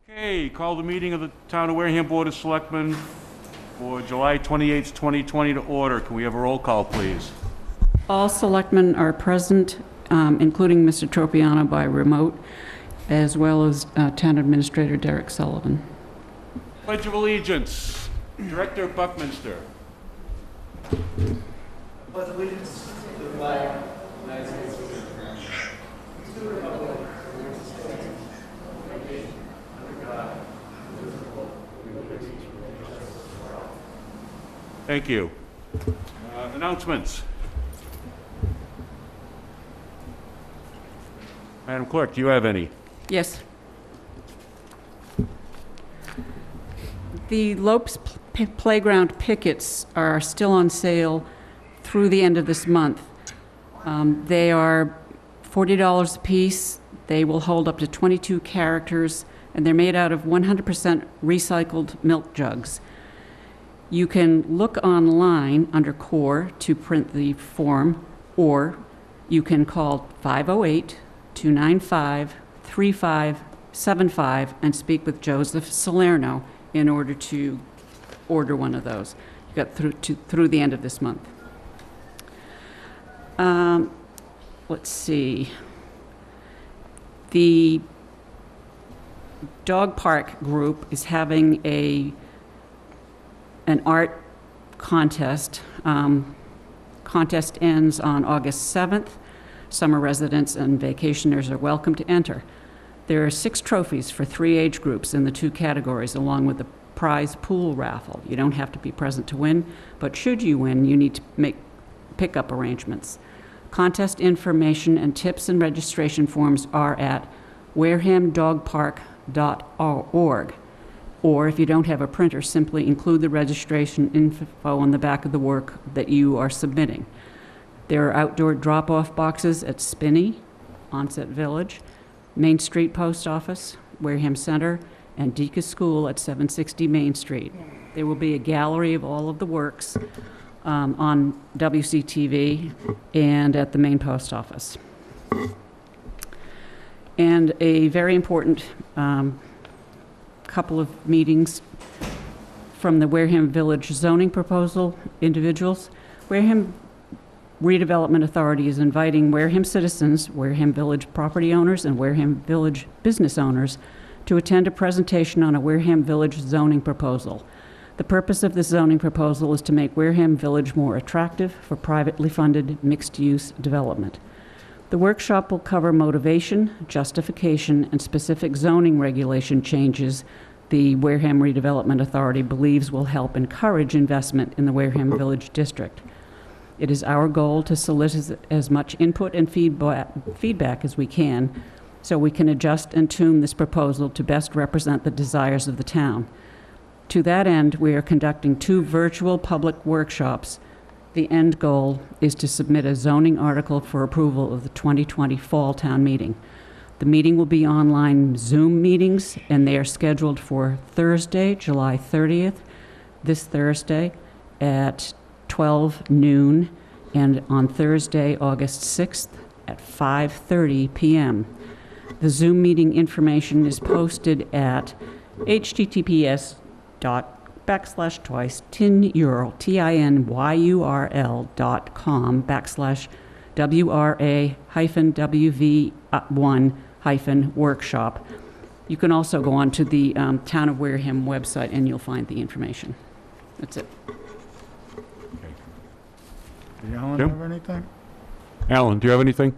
Okay, call the meeting of the Town of Wareham Board of Selectmen for July 28th, 2020 to order. Can we have a roll call, please? All selectmen are present, including Mr. Tropiano by remote, as well as Town Administrator Derek Sullivan. Pledge of Allegiance. Director Buckminster. Pledge allegiance to the flag of the United States of America, to the republic for which it stands, one nation, under God, indivisible, with liberty and justice for all. Thank you. Announcements. Madam Clerk, do you have any? Yes. The Lopes Playground pickets are still on sale through the end of this month. They are $40 a piece. They will hold up to 22 characters, and they're made out of 100% recycled milk jugs. You can look online under CORE to print the form, or you can call 508-295-3575 and speak with Joseph Salerno in order to order one of those. You got through the end of this month. Let's see. The dog park group is having an art contest. Contest ends on August 7th. Summer residents and vacationers are welcome to enter. There are 6 trophies for 3 age groups in the 2 categories, along with the prize pool raffle. You don't have to be present to win, but should you win, you need to make pickup arrangements. Contest information and tips and registration forms are at warehamdogpark.org. Or if you don't have a printer, simply include the registration info on the back of the work that you are submitting. There are outdoor drop-off boxes at Spinney, Onset Village, Main Street Post Office, Wareham Center, and Deacon School at 760 Main Street. There will be a gallery of all of the works on WCTV and at the main post office. And a very important couple of meetings from the Wareham Village zoning proposal individuals. Wareham Redevelopment Authority is inviting Wareham citizens, Wareham Village property owners, and Wareham Village business owners to attend a presentation on a Wareham Village zoning proposal. The purpose of this zoning proposal is to make Wareham Village more attractive for privately funded mixed-use development. The workshop will cover motivation, justification, and specific zoning regulation changes the Wareham Redevelopment Authority believes will help encourage investment in the Wareham Village District. It is our goal to solicit as much input and feedback as we can, so we can adjust and tune this proposal to best represent the desires of the town. To that end, we are conducting 2 virtual public workshops. The end goal is to submit a zoning article for approval of the 2020 Fall Town Meeting. The meeting will be online Zoom meetings, and they are scheduled for Thursday, July 30th, this Thursday, at 12 noon, and on Thursday, August 6th, at 5:30 p.m. The Zoom meeting information is posted at https://tinyurl.com/WRA-WV1-workshop. You can also go on to the Town of Wareham website and you'll find the information. That's it. Did Alan Jim? have anything? Alan, do you have anything?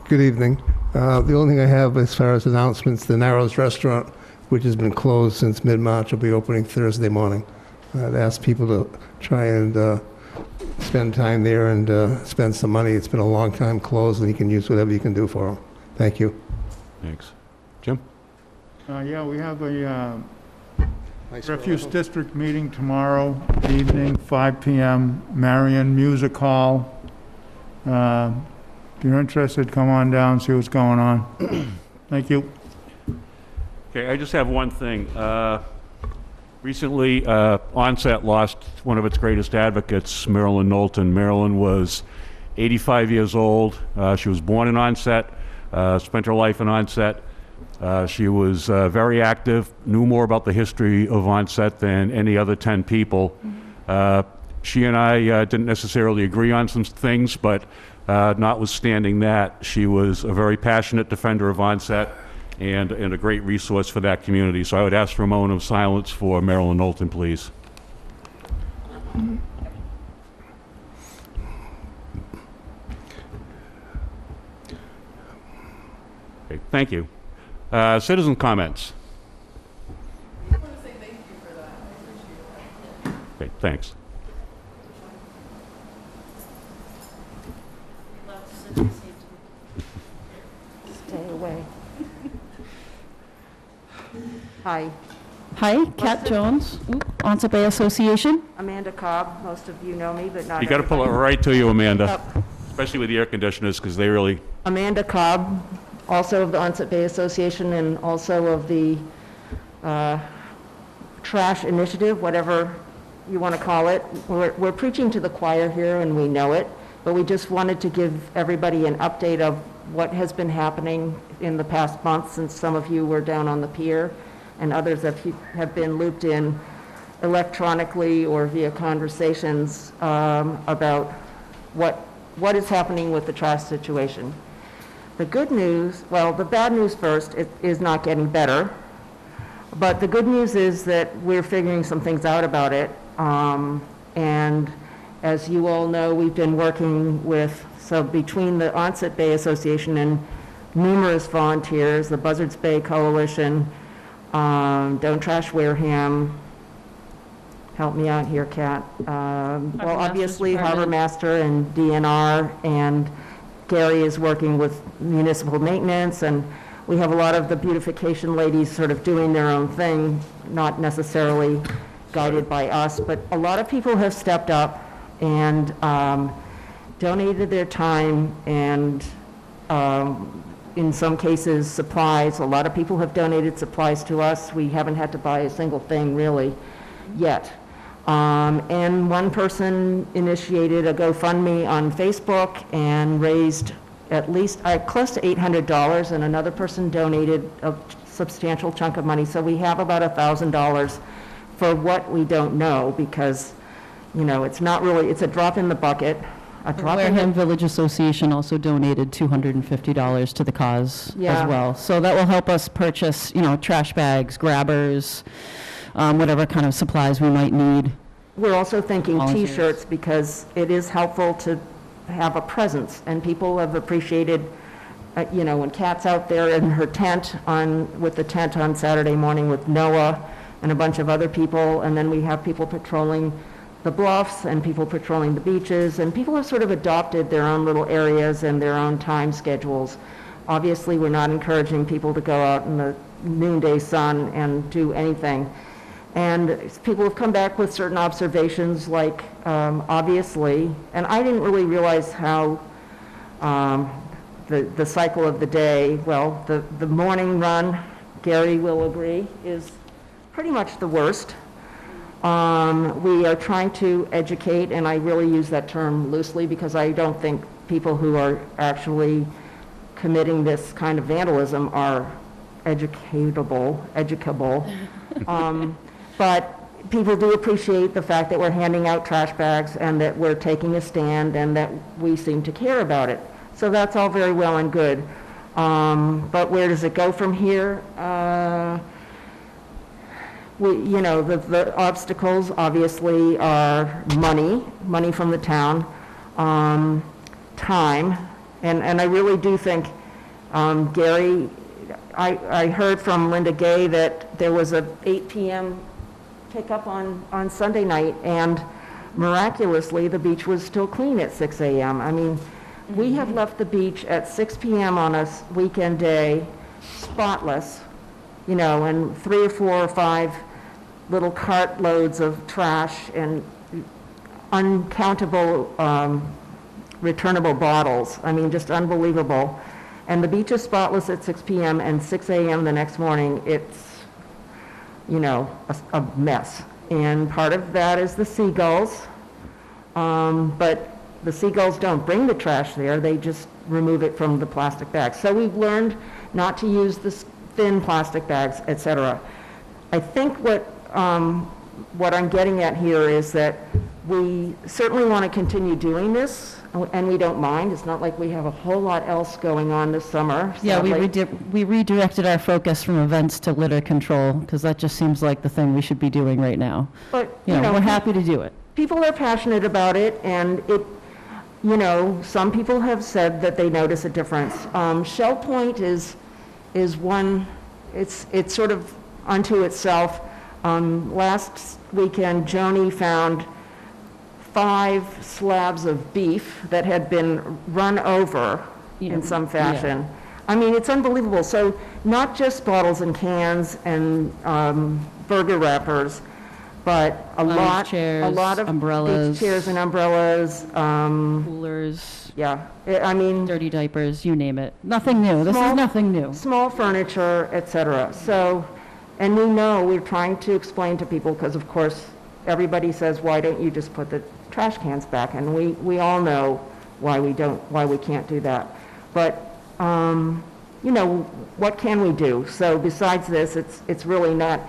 Good evening. The only thing I have as far as announcements, the Narrows Restaurant, which has been closed since mid-March, will be opening Thursday morning. I'd ask people to try and spend time there and spend some money. It's been a long time closed, and you can use whatever you can do for them. Thank you. Thanks. Jim? Yeah, we have a refuse district meeting tomorrow evening, 5 p.m., Marion Music Hall. If you're interested, come on down, see what's going on. Thank you. Okay, I just have one thing. Recently, Onset lost one of its greatest advocates, Marilyn Knowlton. Marilyn was 85 years old. She was born in Onset, spent her life in Onset. She was very active, knew more about the history of Onset than any other 10 people. She and I didn't necessarily agree on some things, but notwithstanding that, she was a very passionate defender of Onset and a great resource for that community. So I would ask for a moment of silence for Marilyn Knowlton, please. Okay, thank you. Citizen comments. I just want to say thank you for that. I appreciate that. Okay, thanks. Stay away. Hi, Hi, Kat Jones, Onset Bay Association. Amanda Cobb. Most of you know me, but not You got to pull it everybody. right to you, Amanda, Yep. especially with the air conditioners, because they really, Amanda Cobb, also of the Onset Bay Association and also of the Trash Initiative, whatever you want to call it. We're preaching to the choir here, and we know it, but we just wanted to give everybody an update of what has been happening in the past month, since some of you were down on the pier, and others have been looped in electronically or via conversations about what is happening with the trash situation. The good news, well, the bad news first, it is not getting better. But the good news is that we're figuring some things out about it. And as you all know, we've been working with, so between the Onset Bay Association and numerous volunteers, the Buzzards Bay Coalition, Don't Trash Wareham, help me out here, Kat. Well, obviously Harbor Master and DNR, and Gary is working with municipal maintenance, and we have a lot of the beautification ladies sort of doing their own thing, not necessarily guided by us, but a lot of people have stepped up and donated their time and in some cases supplies. A lot of people have donated supplies to us. We haven't had to buy a single thing really yet. And one person initiated a GoFundMe on Facebook and raised at least close to $800, and another person donated a substantial chunk of money. So we have about $1,000 for what we don't know, because, you know, it's not really, it's a drop in the bucket. A The drop in Wareham the, Village Association also donated $250 to the cause Yeah. as well. So that will help us purchase, trash bags, grabbers, whatever kind of supplies we might need. we're also thinking Volunteers. T-shirts, because it is helpful to have a presence, and people have appreciated, when Kat's out there in her tent with the tent on Saturday morning with Noah and a bunch of other people, and then we have people patrolling the bluffs and people patrolling the beaches, and people have sort of adopted their own little areas and their own time schedules. Obviously, we're not encouraging people to go out in the noonday sun and do anything. And people have come back with certain observations, like, obviously, and I didn't really realize how the cycle of the day, well, the morning run, Gary will agree, is pretty much the worst. We are trying to educate, and I really use that term loosely because I don't think people who are actually committing this kind of vandalism are educable. But people do appreciate the fact that we're handing out trash bags and that we're taking a stand and that we seem to care about it. So that's all very well and good. But where does it go from here? The obstacles obviously are money from the town, time, and I really do think, Gary, I heard from Linda Gay that there was a 8 p.m. pickup on Sunday night, and miraculously, the beach was still clean at 6 a.m. I mean, we have left the beach at 6 p.m. on a weekend day, spotless, and 3 or 4 or 5 little cart loads of trash and uncountable returnable bottles. I mean, just unbelievable. And the beach is spotless at 6 p.m. and 6 a.m. the next morning, it's, a mess. And part of that is the seagulls. But the seagulls don't bring the trash there. They just remove it from the plastic bags. So we've learned not to use the thin plastic bags, et cetera. I think what I'm getting at here is that we certainly want to continue doing this, and we don't mind. It's not like we have a whole lot else going on this summer. Yeah, sadly. we redirected our focus from events to litter control, because that just seems like the thing we should be doing right now. But, You know, we're happy to do it. people are passionate about it, and some people have said that they notice a difference. Shell Point is one, it's sort of unto itself. Last weekend, Joni found 5 slabs of beef that had been run over Yeah. in some fashion. I mean, it's unbelievable. So not just bottles and cans and burger wrappers, but a Lounge chairs, lot of umbrellas. beach chairs and umbrellas. Coolers, Yeah, I mean, dirty diapers, you name it. Nothing new. This is Small- nothing new. small furniture, et cetera. So, and we know, we're trying to explain to people, because of course, everybody says, why don't you just put the trash cans back? And we all know why we can't do that. But, what can we do? So besides this, it's really not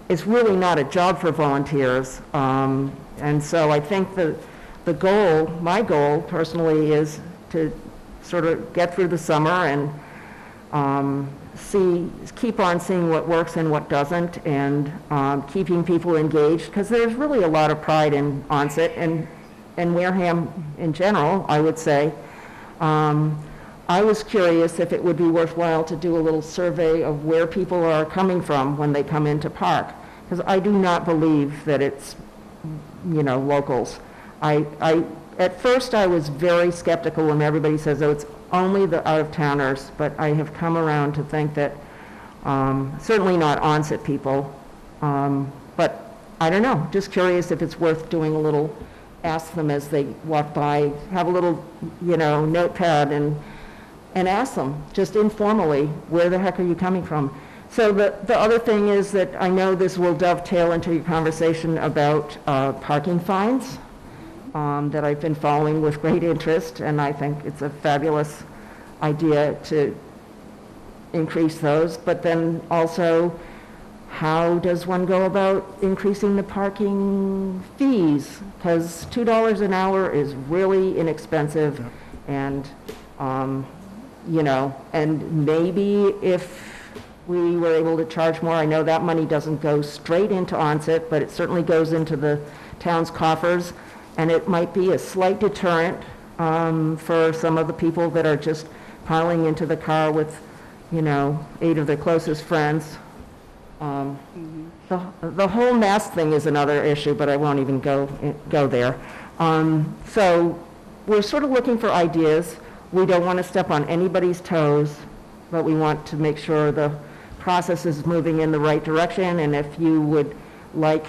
a job for volunteers. And so I think the goal, my goal personally, is to sort of get through the summer and keep on seeing what works and what doesn't, and keeping people engaged, because there's really a lot of pride in Onset and Wareham in general, I would say. I was curious if it would be worthwhile to do a little survey of where people are coming from when they come into park, because I do not believe that it's, locals. At first, I was very skeptical when everybody says, oh, it's only the out-of-towners, but I have come around to think that certainly not Onset people. But I don't know, just curious if it's worth doing a little, ask them as they walk by, have a little, notepad and ask them, just informally, where the heck are you coming from? So the other thing is that I know this will dovetail into your conversation about parking fines that I've been following with great interest, and I think it's a fabulous idea to increase those. But then also, how does one go about increasing the parking fees? Because $2 an hour is really inexpensive, and, and maybe if we were able to charge more, I know that money doesn't go straight into Onset, but it certainly goes into the town's coffers, and it might be a slight deterrent for some of the people that are just piling into the car with, 8 of their closest friends. The whole mask thing is another issue, but I won't even go there. So we're sort of looking for ideas. We don't want to step on anybody's toes, but we want to make sure the process is moving in the right direction. And if you would like,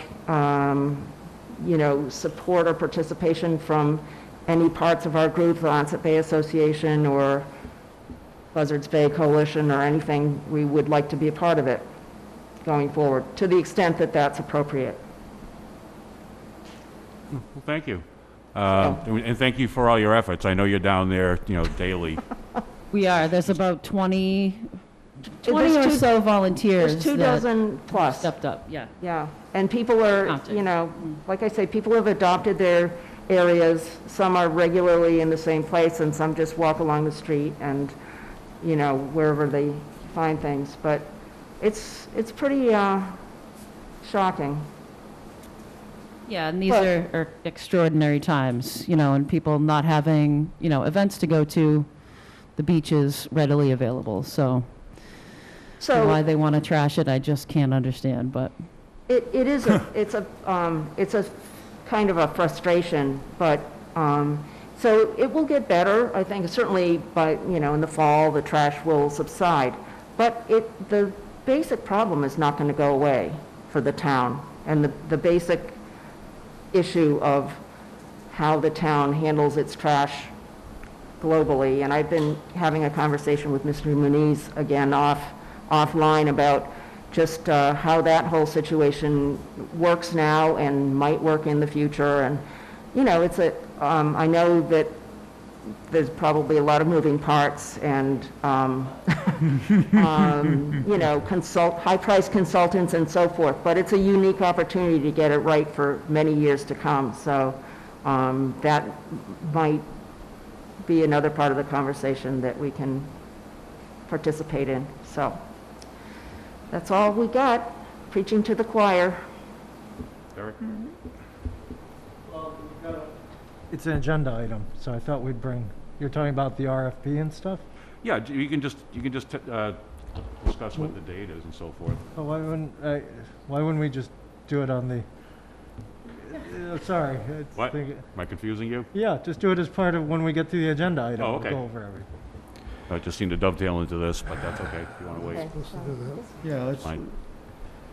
support or participation from any parts of our group, the Onset Bay Association or Buzzards Bay Coalition or anything, we would like to be a part of it going forward, to the extent that that's appropriate. Well, thank you. And thank you for all your efforts. I know you're down there, daily. We are. There's about 20 There's or two- so volunteers There's 2 that dozen plus. stepped up, yeah. Yeah, and people are, Counting. like I say, people have adopted their areas. Some are regularly in the same place, and some just walk along the street and, wherever they find things. But it's pretty shocking. Yeah, and these But- are extraordinary times, and people not having, events to go to, the beaches readily available, so So why they want to trash it, I just can't understand, but it is it's a kind of a frustration, but so it will get better. I think certainly by in the fall the trash will subside, but the basic problem is not going to go away for the town, and the basic issue of how the town handles its trash globally. And I've been having a conversation with Mr. Muniz again offline about just how that whole situation works now and might work in the future. And it's I know that there's probably a lot of moving parts and, you know, high-priced consultants and so forth, but it's a unique opportunity to get it right for many years to come. So that might be another part of the conversation that we can participate in. So that's all we got, preaching to the choir. Derek? Well, we've got a It's an agenda item, so I thought we'd bring, you're talking about the RFP and stuff? Yeah, you can just discuss what the date is and so forth. Oh, why wouldn't we just do it on the, sorry. What? Am I confusing you? Yeah, just do it as part of when we get to the agenda item. Oh, We'll okay. go over everything. I just seemed to dovetail into this, but that's okay, if you want to wait. Okay. Yeah, let's, Fine.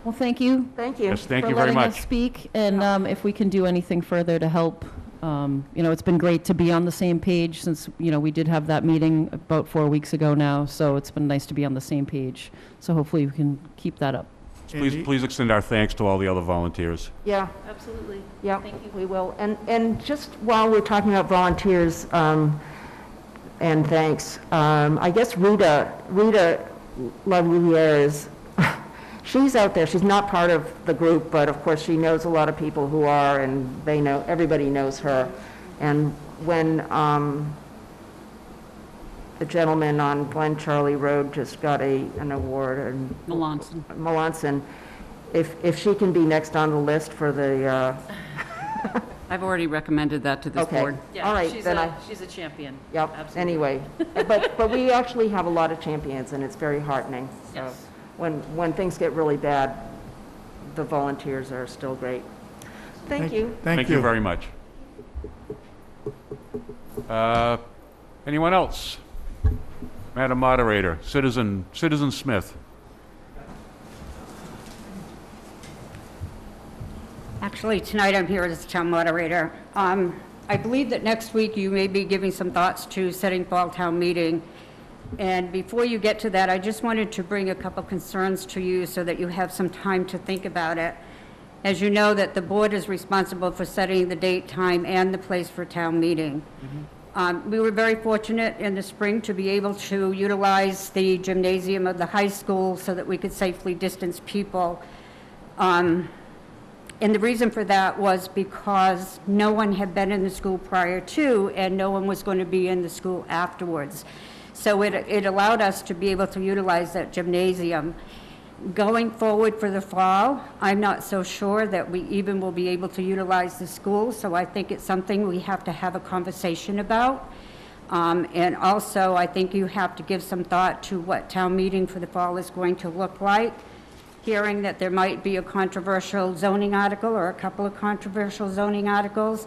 Well, thank you Thank you. Yes, thank you very for letting us much. speak, and if we can do anything further to help, you know, it's been great to be on the same page since, you know, we did have that meeting about 4 weeks ago now, so it's been nice to be on the same page. So hopefully we can keep that up. Please extend our thanks to all the other volunteers. Yeah, Absolutely. yeah, Thank you. we will. And just while we're talking about volunteers, and thanks, I guess Rita LaRouillere is, she's out there, she's not part of the group, but of course she knows a lot of people who are, and they know, everybody knows her. And when the gentleman on Glen Charlie Road just got an award, and Melanson. Melanson, if she can be next on the list for the, I've already recommended that to this okay. board. All right, then she's a champion. Yep, Absolutely. anyway. But we actually have a lot of champions, and it's very heartening. So Yes. when things get really bad, the volunteers are still great. Thank you. thank you you. very much. Anyone else? Madam Moderator, Citizen Smith. Actually, tonight I'm here as town moderator. I believe that next week you may be giving some thoughts to setting fall town meeting. And before you get to that, I just wanted to bring a couple concerns to you so that you have some time to think about it. As you know, that the board is responsible for setting the date, time, and the place for town meeting. We were very fortunate in the spring to be able to utilize the gymnasium of the high school so that we could safely distance people. And the reason for that was because no one had been in the school prior to, and no one was going to be in the school afterwards. So it allowed us to be able to utilize that gymnasium. Going forward for the fall, I'm not so sure that we even will be able to utilize the school, so I think it's something we have to have a conversation about. And also, I think you have to give some thought to what town meeting for the fall is going to look like. Hearing that there might be a controversial zoning article or a couple of controversial zoning articles,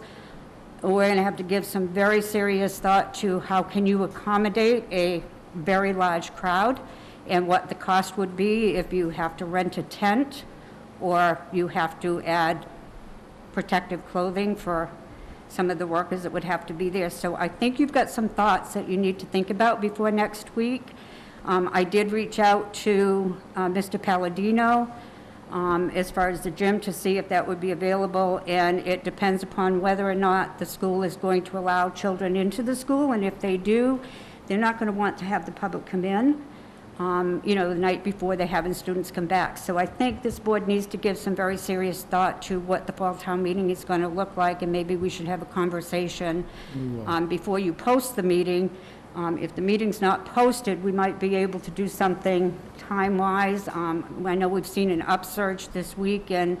we're going to have to give some very serious thought to how can you accommodate a very large crowd and what the cost would be if you have to rent a tent or you have to add protective clothing for some of the workers that would have to be there. So I think you've got some thoughts that you need to think about before next week. I did reach out to Mr. Palladino as far as the gym to see if that would be available, and it depends upon whether or not the school is going to allow children into the school, and if they do, they're not going to want to have the public come in, you know, the night before they're having students come back. So I think this board needs to give some very serious thought to what the fall town meeting is going to look like, and maybe we should have a conversation before you post the meeting. If the meeting's not posted, we might be able to do something time-wise. I know we've seen an upsurge this week in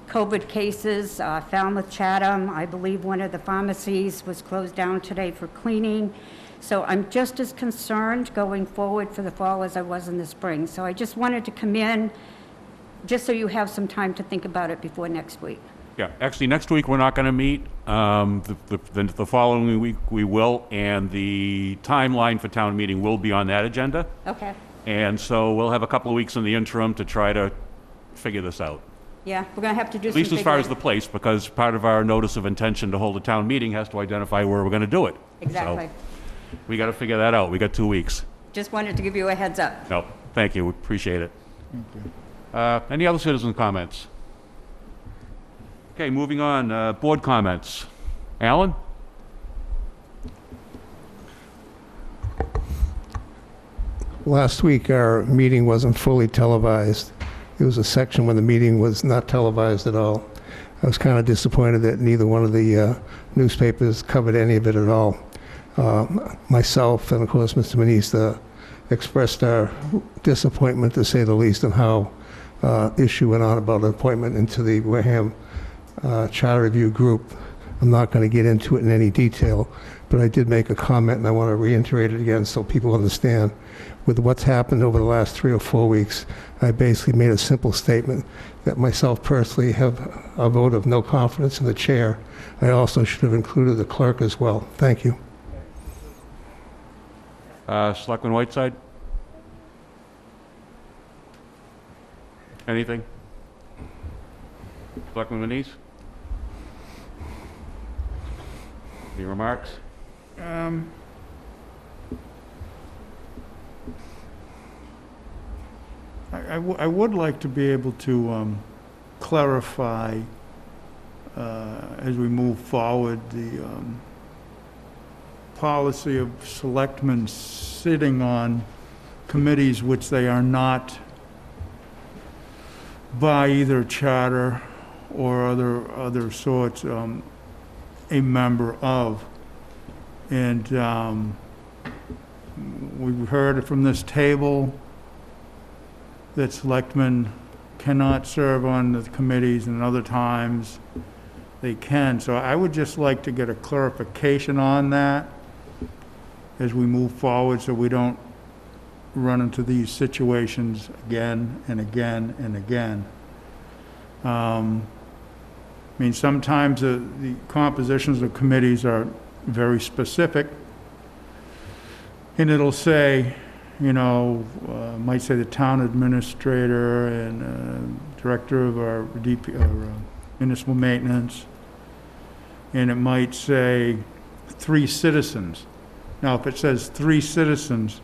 COVID cases. Falmouth, Chatham, I believe one of the pharmacies was closed down today for cleaning. So I'm just as concerned going forward for the fall as I was in the spring. So I just wanted to come in, just so you have some time to think about it before next week. Yeah, actually, next week we're not going to meet. The following week we will, and the timeline for town meeting will be on that agenda. Okay. And so we'll have a couple of weeks in the interim to try to figure this out. Yeah, we're going to have to do At some least as far as figuring. the place, because part of our notice of intention to hold a town meeting has to identify where we're going to do it. Exactly. So we got to figure that out. We got 2 weeks. Just wanted to give you a heads up. No, thank you. We appreciate it. Thank you. Any other citizen comments? Okay, moving on. Board comments. Alan? last week, our meeting wasn't fully televised. There was a section when the meeting was not televised at all. I was kind of disappointed that neither one of the newspapers covered any of it at all. Myself and, of course, Mr. Manista expressed our disappointment, to say the least, on how issue went on about an appointment into the Wareham Charter Review Group. I'm not going to get into it in any detail, but I did make a comment, and I want to reiterate it again so people understand. With what's happened over the last 3 or 4 weeks, I basically made a simple statement that myself personally have a vote of no confidence in the chair. I also should have included the clerk as well. Thank you. Selectman Whiteside? Anything? Selectman Manise? Any remarks? I would like to be able to clarify as we move forward the policy of selectmen sitting on committees which they are not by either charter or other sorts a member of. And we've heard from this table that selectmen cannot serve on the committees, and other times they can. So I would just like to get a clarification on that as we move forward, so we don't run into these situations again and again and again. I mean, sometimes the compositions of committees are very specific, and it'll say, you know, might say the town administrator and director of our municipal maintenance, and it might say 3 citizens. Now, if it says 3 citizens,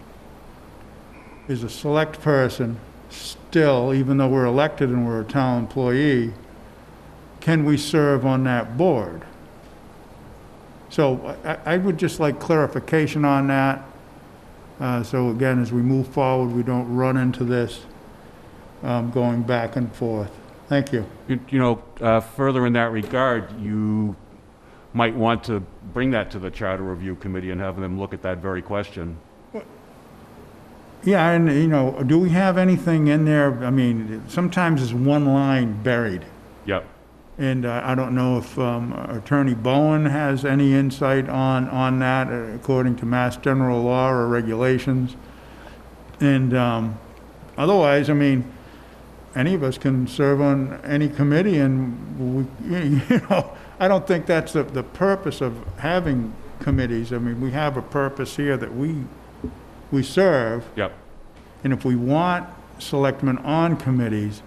is a select person still, even though we're elected and we're a town employee, can we serve on that board? So I would just like clarification on that. So again, as we move forward, we don't run into this going back and forth. Thank you. You know, further in that regard, you might want to bring that to the Charter Review Committee and have them look at that very question. Yeah, and you know, do we have anything in there? I mean, sometimes it's one line buried. Yep. And I don't know if Attorney Bowen has any insight on that, according to Mass General Law or regulations. And otherwise, I mean, any of us can serve on any committee, and we, you know, I don't think that's the purpose of having committees. I mean, we have a purpose here that we serve. Yep. And if we want selectmen on committees,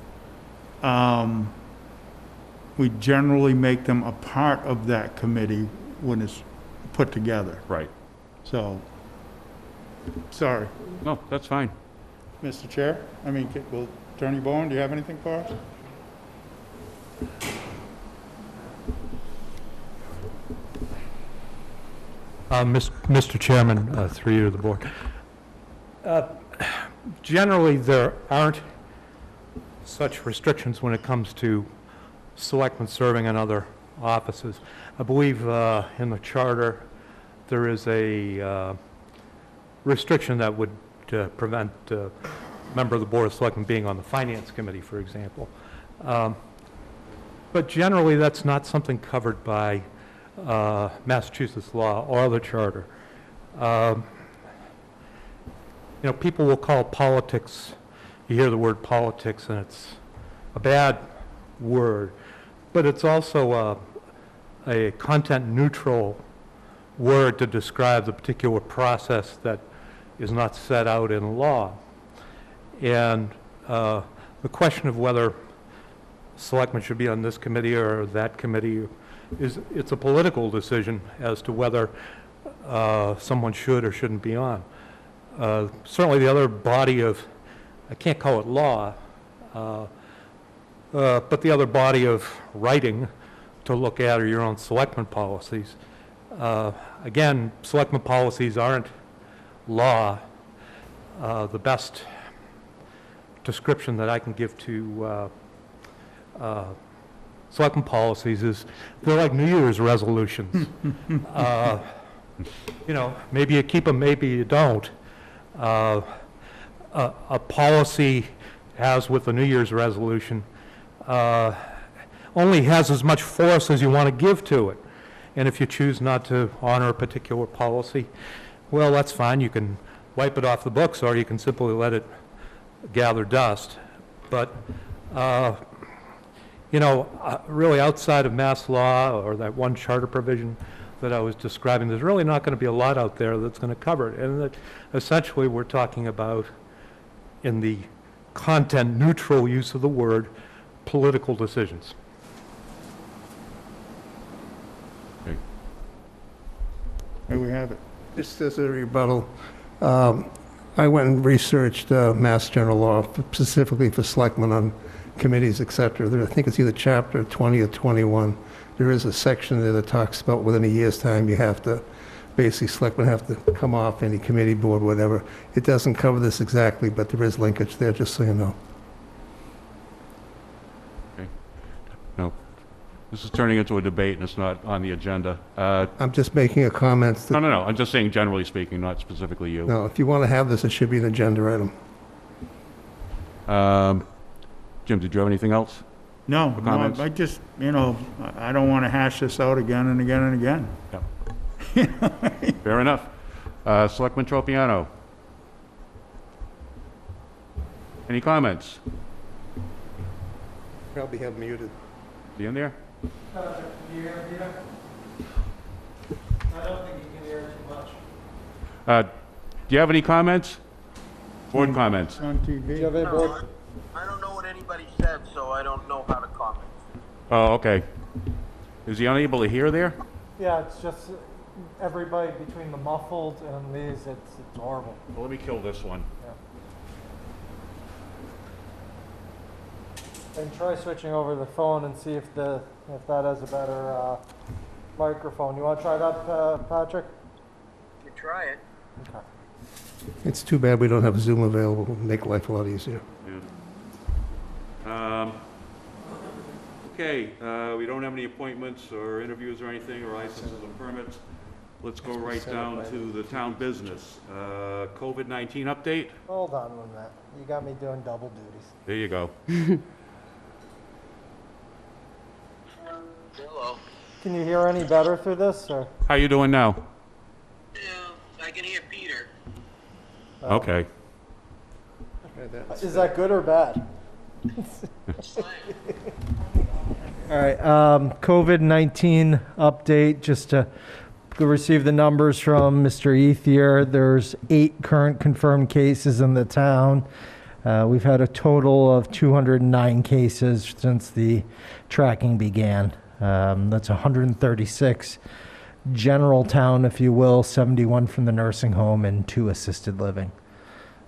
we generally make them a part of that committee when it's put together. Right. So, sorry. No, that's fine. Mr. Chair, I mean, will Attorney Bowen, do you have anything for us? Mr. Chairman, through you to the board. Generally, there aren't such restrictions when it comes to selectmen serving in other offices. I believe in the charter there is a restriction that would prevent a member of the Board of Selectmen being on the Finance Committee, for example. But generally that's not something covered by Massachusetts law or the charter. You know, people will call politics, you hear the word politics and it's a bad word, but it's also a content-neutral word to describe the particular process that is not set out in law. And the question of whether selectmen should be on this committee or that committee it's a political decision as to whether someone should or shouldn't be on. Certainly the other body of, I can't call it law, but the other body of writing to look at are your own selectmen policies. Again, selectmen policies aren't law. the best description that I can give to selectmen policies is they're like New Year's resolutions. You know, maybe you keep them, maybe you don't. A policy, as with the New Year's resolution, only has as much force as you want to give to it. And if you choose not to honor a particular policy, well, that's fine. You can wipe it off the books, or you can simply let it gather dust. But, you know, really outside of mass law or that one charter provision that I was describing, there's really not going to be a lot out there that's going to cover it. And that essentially we're talking about, in the content-neutral use of the word, political decisions. There we have it. Just as a rebuttal, I went and researched Mass General Law specifically for selectmen on committees, et cetera. I think it's either chapter 20 or 21. There is a section there that talks about within a year's time, you have to, basically, selectmen have to come off any committee, board, whatever. It doesn't cover this exactly, but there is linkage there, just so you know. No. This is turning into a debate, and it's not on the agenda. I'm just making a comment. No, no, no. I'm just saying generally speaking, not specifically you. No, if you want to have this, it should be an agenda item. Jim, did you have anything else? No, For no, comments? I just, you know, I don't want to hash this out again and again and again. Fair enough. Selectman Tropiano? Any comments? Probably have muted. Be in there? Can you hear Peter? I don't think you can hear too much. Do you have any comments? Board comments? On Do you TV. have any board? I don't know what anybody said, so I don't know how to comment. Oh, okay. Is he unable to hear there? Yeah, it's just everybody between the muffled and these, it's horrible. Well, let me kill this one. And try switching over the phone and see if that has a better microphone. You want to try that, Patrick? You try it. Okay. It's too bad we don't have Zoom available. It would make life a lot easier. Okay, we don't have any appointments or interviews or anything, or licenses or permits. Let's go right down to the town business. COVID-19 update? Hold on 1 minute. You got me doing double duties. There you go. Hello. Can you hear any better through this, or? How you doing now? Yeah, I can hear Peter. Okay. Is that good or bad? Fine. All right, COVID-19 update, just to receive the numbers from Mr. Ethier. There's 8 current confirmed cases in the town. We've had a total of 209 cases since the tracking began. That's 136 general town, if you will, 71 from the nursing home, and 2 assisted living.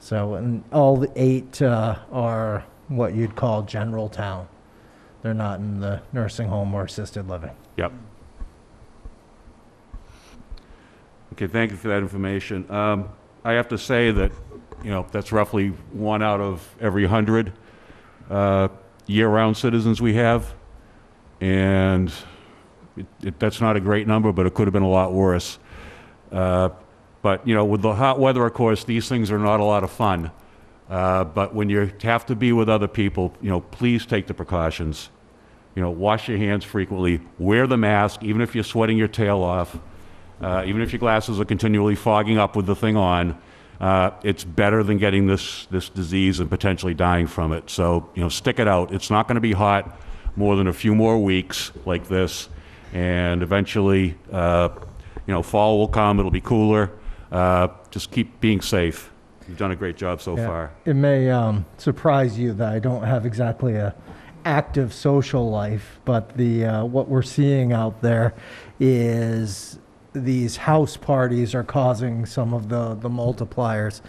So, and all the 8 are what you'd call general town. They're not in the nursing home or assisted living. Yep. Okay, thank you for that information. I have to say that, you know, that's roughly 1 out of every 100 year-round citizens we have. And that's not a great number, but it could have been a lot worse. But, you know, with the hot weather, of course, these things are not a lot of fun. But when you have to be with other people, you know, please take the precautions. You know, wash your hands frequently, wear the mask, even if you're sweating your tail off, even if your glasses are continually fogging up with the thing on. It's better than getting this disease and potentially dying from it. So, you know, stick it out. It's not going to be hot more than a few more weeks like this. And eventually, you know, fall will come. It'll be cooler. Just keep being safe. You've done a great job so far. It may surprise you that I don't have exactly a active social life, but the what we're seeing out there is these house parties are causing some of the multipliers.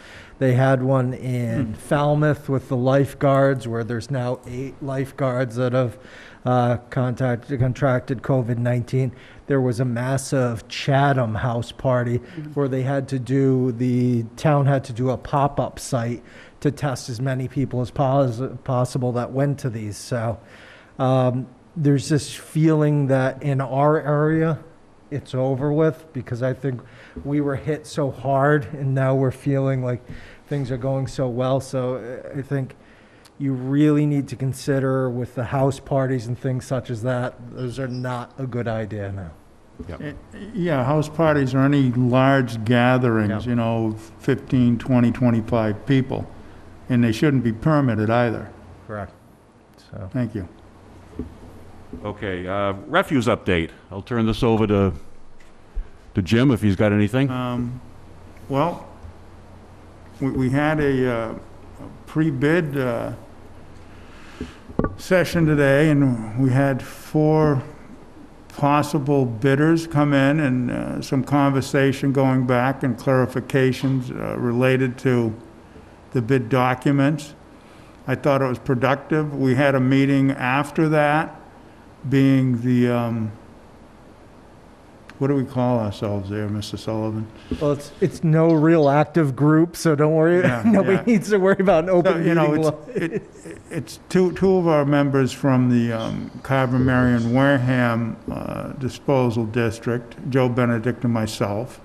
They had one in Falmouth with the lifeguards, where there's now 8 lifeguards that have contracted COVID-19. There was a massive Chatham house party where the town had to do a pop-up site to test as many people as possible that went to these. So there's this feeling that in our area, it's over with, because I think we were hit so hard and now we're feeling like things are going so well. So I think you really need to consider with the house parties and things such as that, those are not a good idea now. Yeah, house parties or any large gatherings, Yeah. 15, 20, 25 people, and they shouldn't be permitted either. Correct. So. Thank you. Okay, refuse update. I'll turn this over to Jim if he's got anything. Well, we had a pre-bid session today, and we had 4 possible bidders come in, and some conversation going back and clarifications related to the bid documents. I thought it was productive. We had a meeting after that, being the, what do we call ourselves there, Mr. Sullivan? Well, it's no real active group, so don't worry. Yeah, Nobody yeah. needs to worry about an open meeting law. It's two of our members from the Carver Marion Wareham Disposal District, Joe Benedict and myself,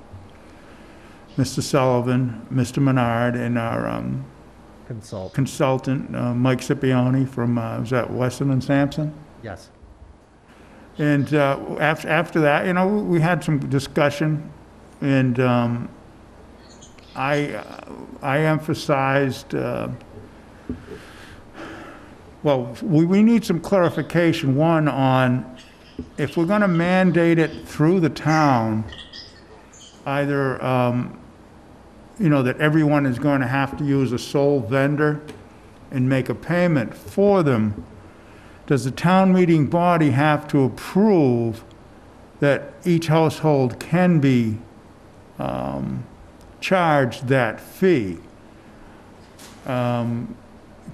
Mr. Sullivan, Mr. Menard, and our consultant, Mike Scipione from, was that Weston and Sampson? Yes. And after that, we had some discussion, and I emphasized, we need some clarification, one, on if we're going to mandate it through the town, either, that everyone is going to have to use a sole vendor and make a payment for them. Does the town meeting body have to approve that each household can be charged that fee? Can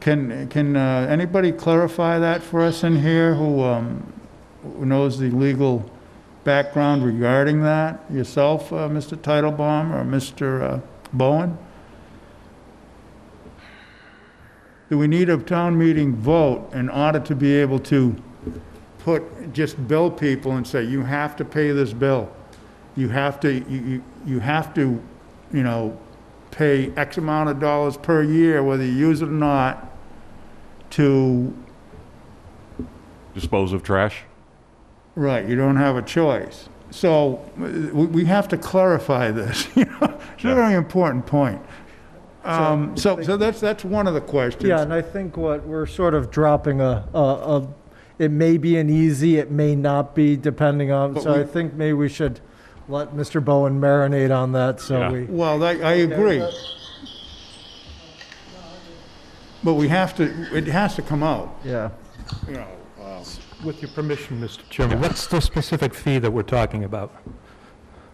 anybody clarify that for us in here who knows the legal background regarding that? Yourself, Mr. Titlebaum, or Mr. Bowen? Do we need a town meeting vote in order to be able to just bill people and say, you have to pay this bill? You have to, you have to, pay X amount of dollars per year, whether you use it or not, to... Dispose of trash? Right, you don't have a choice. So we have to clarify this. It's a very important point. So that's one of the questions. Yeah, and I think what we're sort of dropping it may be an easy, it may not be, depending on, But so I think maybe we should let Mr. Bowen marinate on that, so Yeah. we. Well, I agree. But we have to, it has to come out, Yeah. With your permission, Mr. Chairman, what's the specific fee that we're talking about?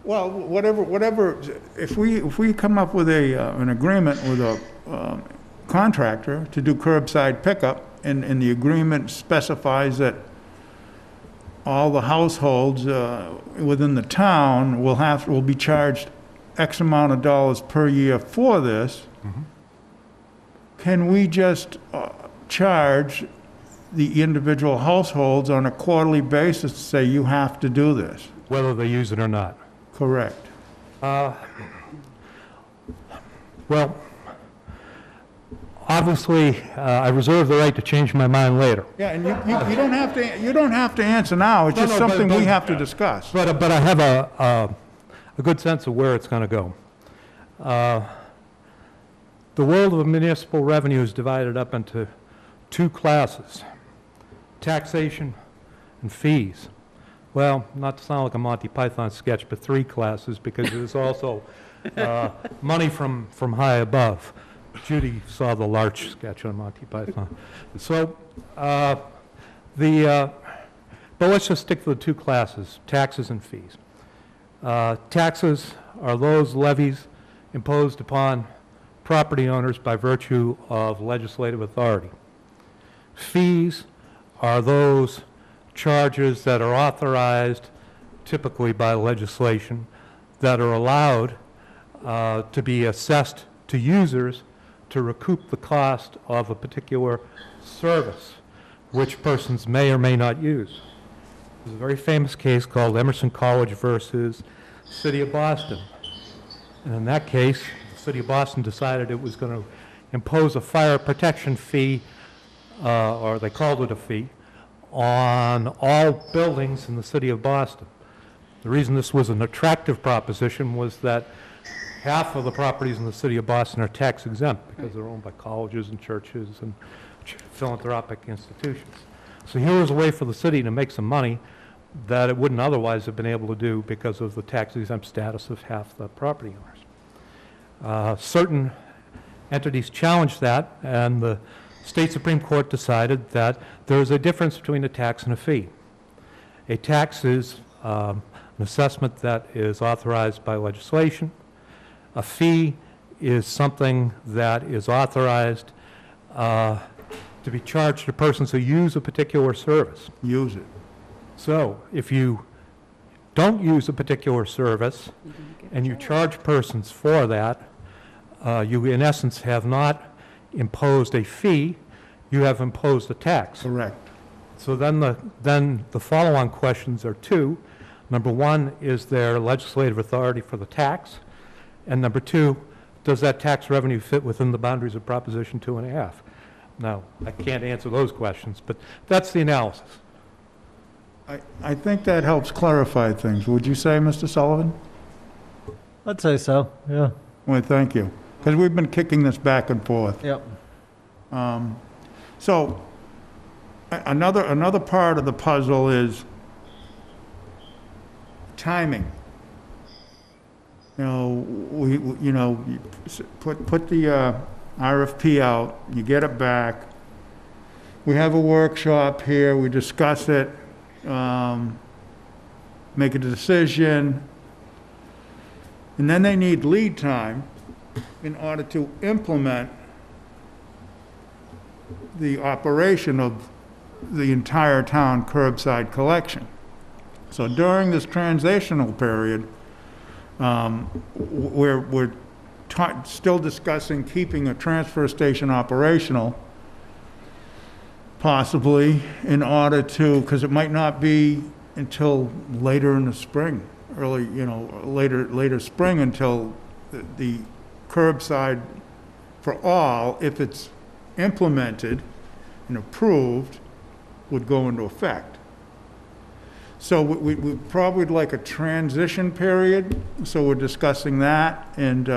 Well, whatever, if we come up with an agreement with a contractor to do curbside pickup, and the agreement specifies that all the households within the town will be charged X amount of dollars per year for this, can we just charge the individual households on a quarterly basis to say, you have to do this? Whether they use it or not? Correct. Well, obviously, I reserve the right to change my mind later. Yeah, and you don't have to answer now, it's just something we have to discuss. But I have a good sense of where it's going to go. The world of municipal revenue is divided up into 2 classes, taxation and fees. Well, not to sound like a Monty Python sketch, but 3 classes, because there's also money from high above. Judy saw the larch sketch on Monty Python. So, but let's just stick to the 2 classes, taxes and fees. Taxes are those levies imposed upon property owners by virtue of legislative authority. Fees are those charges that are authorized typically by legislation that are allowed to be assessed to users to recoup the cost of a particular service, which persons may or may not use. There's a very famous case called Emerson College versus City of Boston. And in that case, the City of Boston decided it was going to impose a fire protection fee, or they called it a fee, on all buildings in the City of Boston. The reason this was an attractive proposition was that half of the properties in the City of Boston are tax exempt because they're owned by colleges and churches and philanthropic institutions. So here was a way for the city to make some money that it wouldn't otherwise have been able to do because of the tax exempt status of half the property owners. Certain entities challenged that, and the State Supreme Court decided that there is a difference between a tax and a fee. A tax is an assessment that is authorized by legislation. A fee is something that is authorized to be charged to persons who use a particular service. Use it. So if you don't use a particular service and you charge persons for that, you in essence have not imposed a fee, you have imposed a tax. Correct. So then the follow-on questions are two. Number one, is there legislative authority for the tax? And number two, does that tax revenue fit within the boundaries of Proposition 2.5? Now, I can't answer those questions, but that's the analysis. I think that helps clarify things. Would you say, Mr. Sullivan? I'd say so, yeah. Well, thank you. Because we've been kicking this back and forth. Yep. So, another part of the puzzle is timing. You know, you put the RFP out, you get it back. We have a workshop here, we discuss it, make a decision, and then they need lead time in order to implement the operation of the entire town curbside collection. So during this transitional period, we're still discussing keeping a transfer station operational, possibly, in order to, because it might not be until later in the spring, later spring until the curbside for all, if it's implemented and approved, would go into effect. So we probably would like a transition period, so we're discussing that, and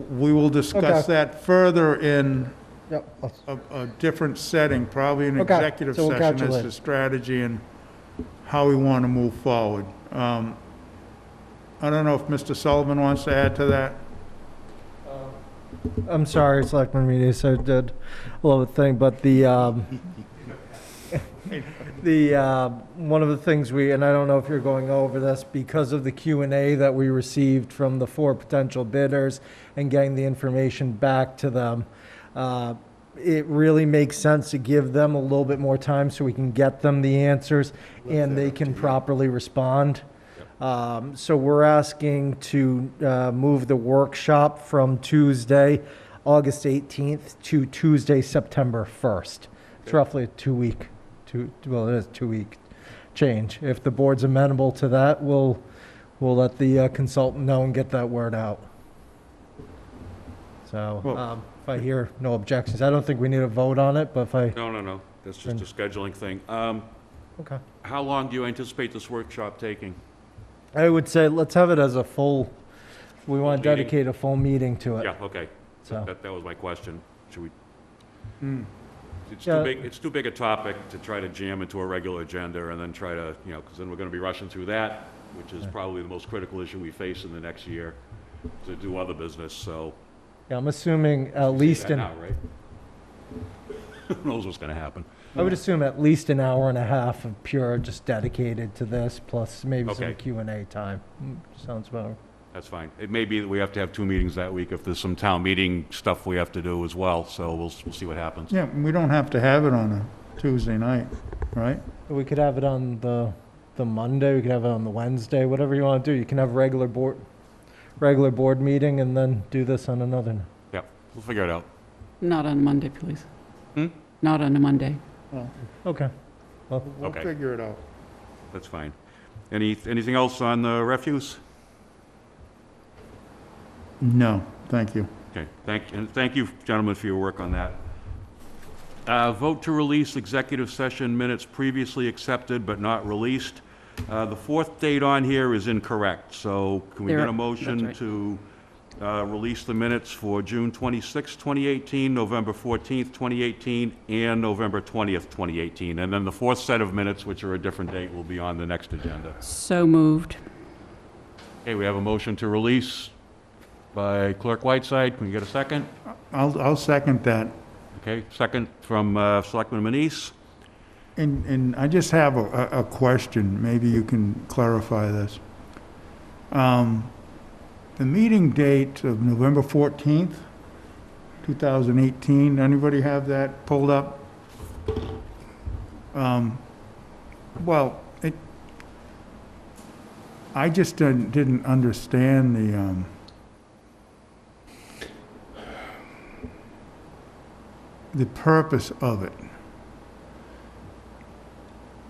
we will discuss that further in a different setting, probably an executive so we'll session as to strategy and how we want to move forward. I don't know if Mr. Sullivan wants to add to that. I'm sorry, Selectmen meeting, so I did a little thing, but one of the things and I don't know if you're going over this, because of the Q&A that we received from the 4 potential bidders and getting the information back to them, it really makes sense to give them a little bit more time so we can get them the answers and they can properly respond. So we're asking to move the workshop from Tuesday, August 18th to Tuesday, September 1st. It's roughly a 2-week, well, it is 2-week change. If the board's amenable to that, we'll let the consultant know and get that word out. So if I hear no objections, I don't think we need a vote on it, but if I... No. That's just a scheduling thing. Okay. How long do you anticipate this workshop taking? I would say let's have it as a full, we want to meeting? dedicate a full meeting to it. Yeah, okay. So- That was my question. Should we? It's Yeah. too big, it's too big a topic to try to jam into a regular agenda and then try to, because then we're going to be rushing through that, which is probably the most critical issue we face in the next year, to do other business, so. Yeah, I'm assuming at Say least that an, now, right? Who knows what's going to happen? I would assume at least an hour and a half of pure just dedicated to this, plus maybe some Okay. Q&A time. Sounds about That's fine. It may be that we have to have 2 meetings that week if there's some town meeting stuff we have to do as well, so we'll see what happens. Yeah, we don't have to have it on a Tuesday night, right? We could have it on the Monday, we could have it on the Wednesday, whatever you want to do. You can have regular board meeting and then do this on another. Yeah, we'll figure it out. Not on Monday, please. Hmm? Not on a Monday. Okay. We'll Okay. figure it out. That's fine. Anything else on the refuse? No, thank you. Okay, thank you, gentlemen, for your work on that. Vote to release executive session minutes previously accepted but not released. The 4th date on here is incorrect, so can we get a motion That's to release the minutes for June 26, 2018, November 14th, 2018, and November 20th, 2018? And then the 4th set of minutes, which are a different date, will be on the next agenda. So moved. Okay, we have a motion to release by Clerk Whiteside. Can we get a second? I'll second that. Okay, second from Selectman Manise. And I just have a question, maybe you can clarify this. The meeting date of November 14th, 2018, anybody have that pulled up? Well, I just didn't understand the purpose of it.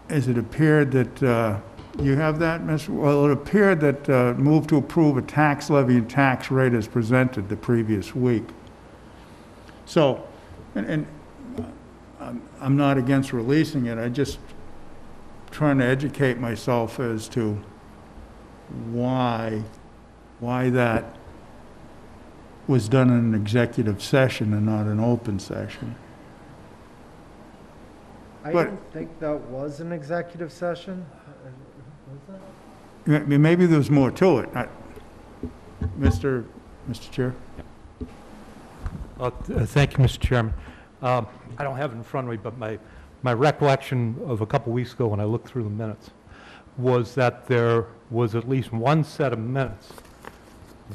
As it appeared that, you have that, Mr.? Well, it appeared that move to approve a tax levy and tax rate as presented the previous week. So, and I'm not against releasing it, I just trying to educate myself as to why that was done in an executive session and not an open session. I But- didn't think that was an executive session. Was that? Maybe there's more to it. Mr. Chair? Thank you, Mr. Chairman. I don't have it in front of me, but my recollection of a couple weeks ago when I looked through the minutes was that there was at least one set of minutes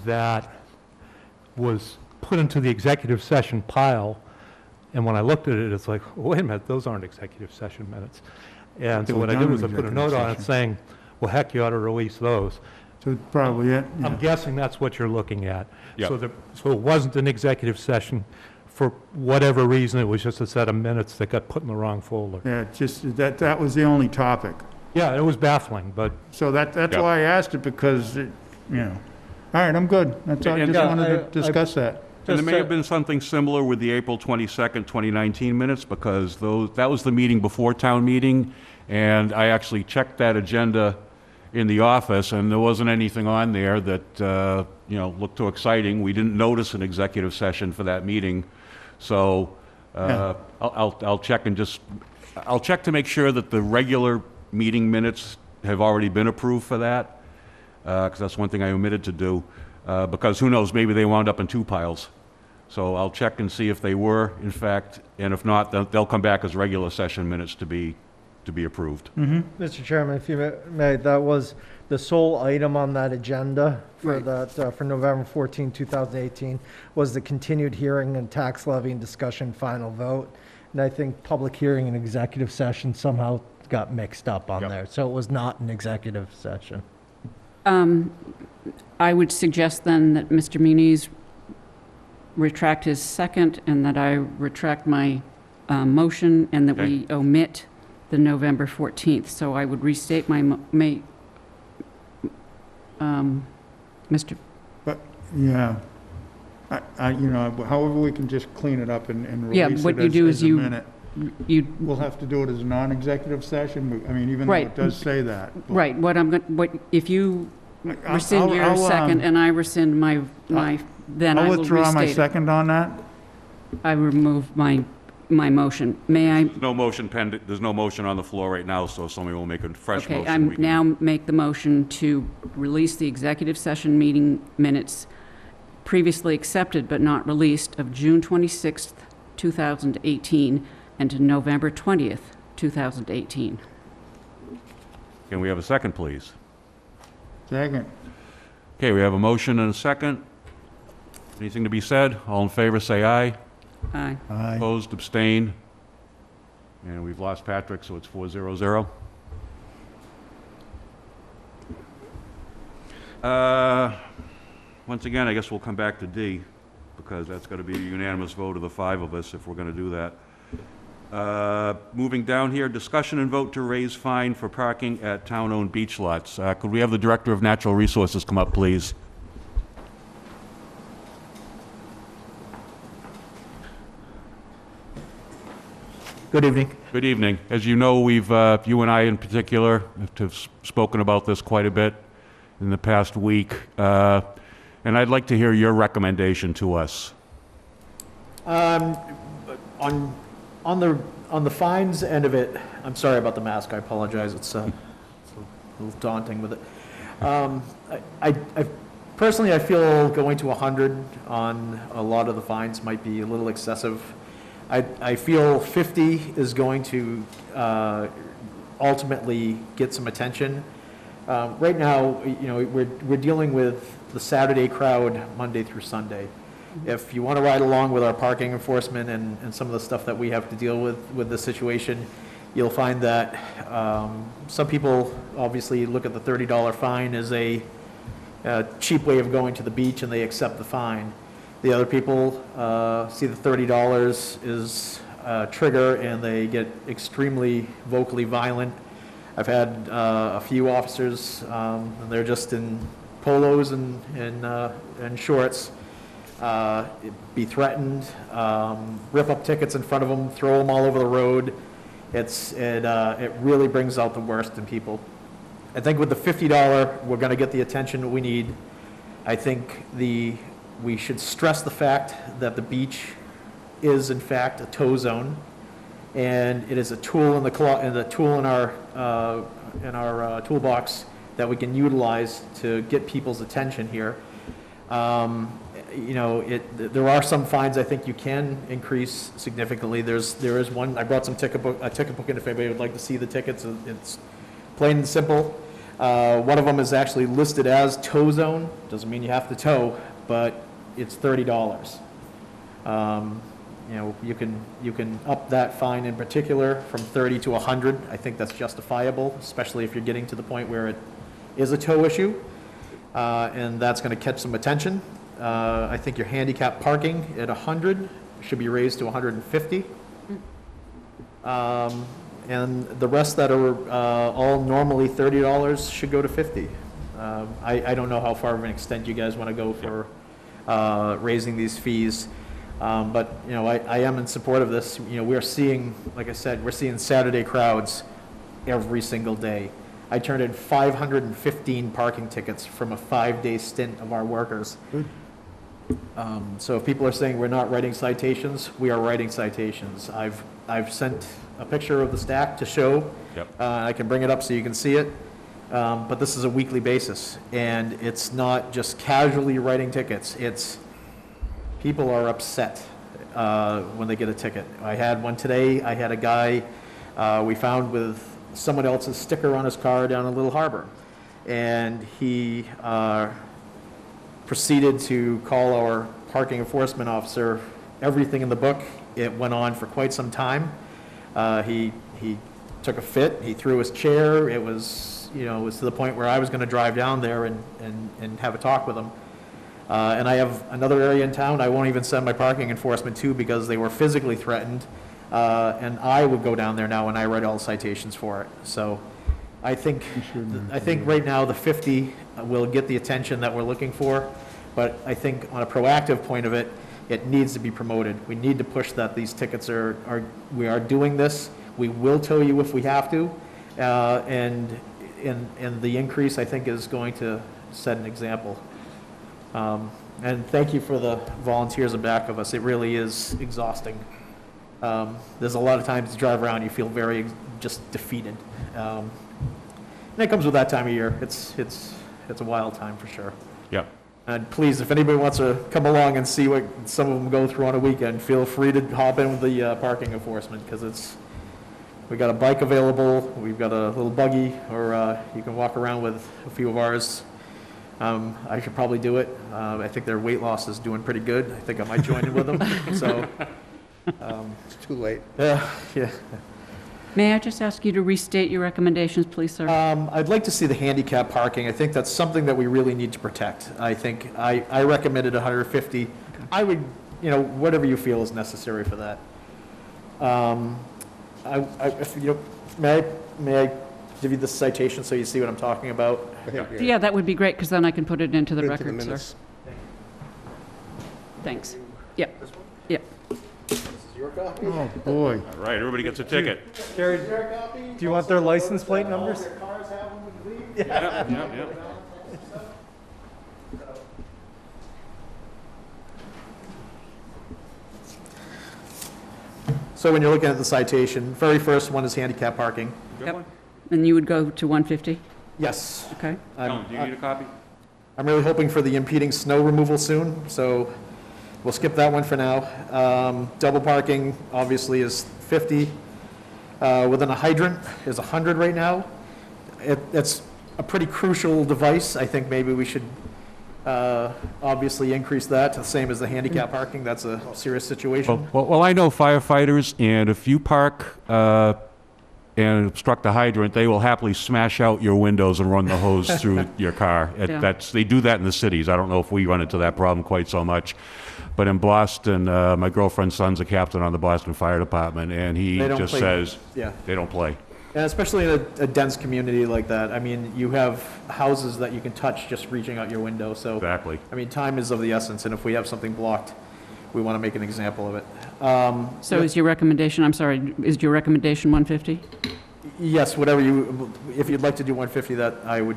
that was put into the executive session pile, and when I looked at it, it's like, wait a minute, those aren't executive session minutes. And They so were what I done did in was I put a executive note on it session. saying, well, heck, you ought to release those. So it's probably it? I'm Yeah. guessing that's what you're looking at. Yeah. So it wasn't an executive session. For whatever reason, it was just a set of minutes that got put in the wrong folder. Yeah, just, that was the only topic. Yeah, it was baffling, but So that's Yeah. why I asked it, because, All right, I'm good. That's all, I And- just Yeah, wanted I- to discuss that. And there may have been something similar with the April 22nd, 2019 minutes, because that was the meeting before town meeting, and I actually checked that agenda in the office, and there wasn't anything on there that, looked too exciting. We didn't notice an executive session for that meeting, so I'll check I'll check to make sure that the regular meeting minutes have already been approved for that, because that's one thing I omitted to do, because who knows, maybe they wound up in 2 piles. So I'll check and see if they were, in fact, and if not, they'll come back as regular session minutes to be approved. Mr. Chairman, if you may, that was the sole item on that agenda for that, for November 14, 2018, was the continued hearing and tax levy and discussion final vote. And I think public hearing and executive session somehow got mixed up on Yep. there. So it was not an executive session. I would suggest then that Mr. Muniz retract his second and that I retract my motion and that we omit the November 14th. So I would restate my, Mr. Yeah. However we can just clean it up and Yeah, release what it you do as is a you- minute. We'll have to do it as a non-executive session, I mean, even though Right. it does say that. but- Right, if you I'll- rescind your I'll, second and I rescind my, then I I'll will withdraw my restate it. second on that. I remove my motion. May I? No motion pending, there's no motion on the floor right now, so if somebody will make a fresh Okay, motion. I'm we can- now make the motion to release the executive session meeting minutes previously accepted but not released of June 26th, 2018, and to November 20th, 2018. Can we have a second, please? Second. Okay, we have a motion and a second. Anything to be said? All in favor, say aye. Aye. Aye. Opposed, abstained? And we've lost Patrick, so it's 4-0-0. Once again, I guess we'll come back to D, because that's got to be a unanimous vote of the 5 of us if we're going to do that. Moving down here, discussion and vote to raise fine for parking at town-owned beach lots. Could we have the Director of Natural Resources come up, please? Good evening. Good evening. As you know, we've, you and I in particular, have spoken about this quite a bit in the past week, and I'd like to hear your recommendation to us. On the fines end of it, I'm sorry about the mask, I apologize, it's a little daunting with it. I personally, I feel going to 100 on a lot of the fines might be a little excessive. I feel 50 is going to ultimately get some attention. Right now, you know, we're dealing with the Saturday crowd Monday through Sunday. If you want to ride along with our parking enforcement and some of the stuff that we have to deal with the situation, you'll find that some people obviously look at the $30 fine as a cheap way of going to the beach and they accept the fine. The other people see the $30 is a trigger and they get extremely vocally violent. I've had a few officers, and they're just in polos and shorts, be threatened, rip up tickets in front of them, throw them all over the road. It really brings out the worst in people. I think with the $50, we're going to get the attention that we need. I think we should stress the fact that the beach is in fact a tow zone, and it is a tool in our toolbox that we can utilize to get people's attention here. You know, there are some fines I think you can increase significantly. There is one. I brought a ticket book in if anybody would like to see the tickets. It's plain and simple. One of them is actually listed as tow zone. Doesn't mean you have to tow, but it's $30. You know, you can up that fine in particular from 30 to 100. I think that's justifiable, especially if you're getting to the point where it is a tow issue, and that's going to catch some attention. I think your handicapped parking at 100 should be raised to 150. And the rest that are all normally $30 should go to 50. I don't know how far of an extent you guys want to go for raising these fees. But, you know, I am in support of this. You know, we're seeing, like I said, we're seeing Saturday crowds every single day. I turned in 515 parking tickets from a 5-day stint of our workers. So if people are saying we're not writing citations, we are writing citations. I've sent a picture of the stack to show. Yep. I can bring it up so you can see it. But this is a weekly basis, and it's not just casually writing tickets. It's people are upset when they get a ticket. I had one today. I had a guy we found with someone else's sticker on his car down in Little Harbor, and he proceeded to call our parking enforcement officer everything in the book. It went on for quite some time. He took a fit. He threw his chair. It was, you know, it was to the point where I was going to drive down there and have a talk with him. And I have another area in town I won't even send my parking enforcement to because they were physically threatened. And I would go down there now and I write all the citations for it. So I think right now the 50 will get the attention that we're looking for. But I think on a proactive point of it, it needs to be promoted. We need to push that these tickets we are doing this. We will tow you if we have to. And the increase, I think, is going to set an example. And thank you for the volunteers in back of us. It really is exhausting. There's a lot of times you drive around, you feel very just defeated. And it comes with that time of year. It's a wild time for sure. Yep. And please, if anybody wants to come along and see what some of them go through on a weekend, feel free to hop in with the parking enforcement, because we got a bike available, we've got a little buggy, or you can walk around with a few of ours. I should probably do it. I think their weight loss is doing pretty good. I think I might join in with them, so. It's too late. Yeah. May I just ask you to restate your recommendations, please, sir? I'd like to see the handicap parking. I think that's something that we really need to protect. I think, I recommended 150. I would, whatever you feel is necessary for that. May I give you the citation so you see what I'm talking about? Yeah, that would be great, because then I can put it into the Put it to the record, sir. minutes. Thanks. Yep. Yep. Oh, boy. All right, everybody gets a ticket. Gary, do you want their license plate numbers? Yeah. So when you're looking at the citation, very first one is handicap parking. Yep. And you would go to 150? Yes. Okay. Ellen, do you need a copy? I'm really hoping for the impeding snow removal soon, so we'll skip that one for now. Double parking, obviously, is 50. Within a hydrant is 100 right now. It's a pretty crucial device. I think maybe we should obviously increase that to the same as the handicap parking. That's a serious situation. Well, I know firefighters, and if you park and obstruct a hydrant, they will happily smash out your windows and run the hose through your car. Yeah. They do that in the cities. I don't know if we run into that problem quite so much. But in Boston, my girlfriend's son's a captain on the Boston Fire Department, and he They don't just play- says, Yeah. they don't play. And especially in a dense community like that. I mean, you have houses that you can touch just reaching out your window, so. Exactly. I mean, time is of the essence, and if we have something blocked, we want to make an example of it. So is your recommendation, I'm sorry, is your recommendation 150? Yes, whatever if you'd like to do 150, that I would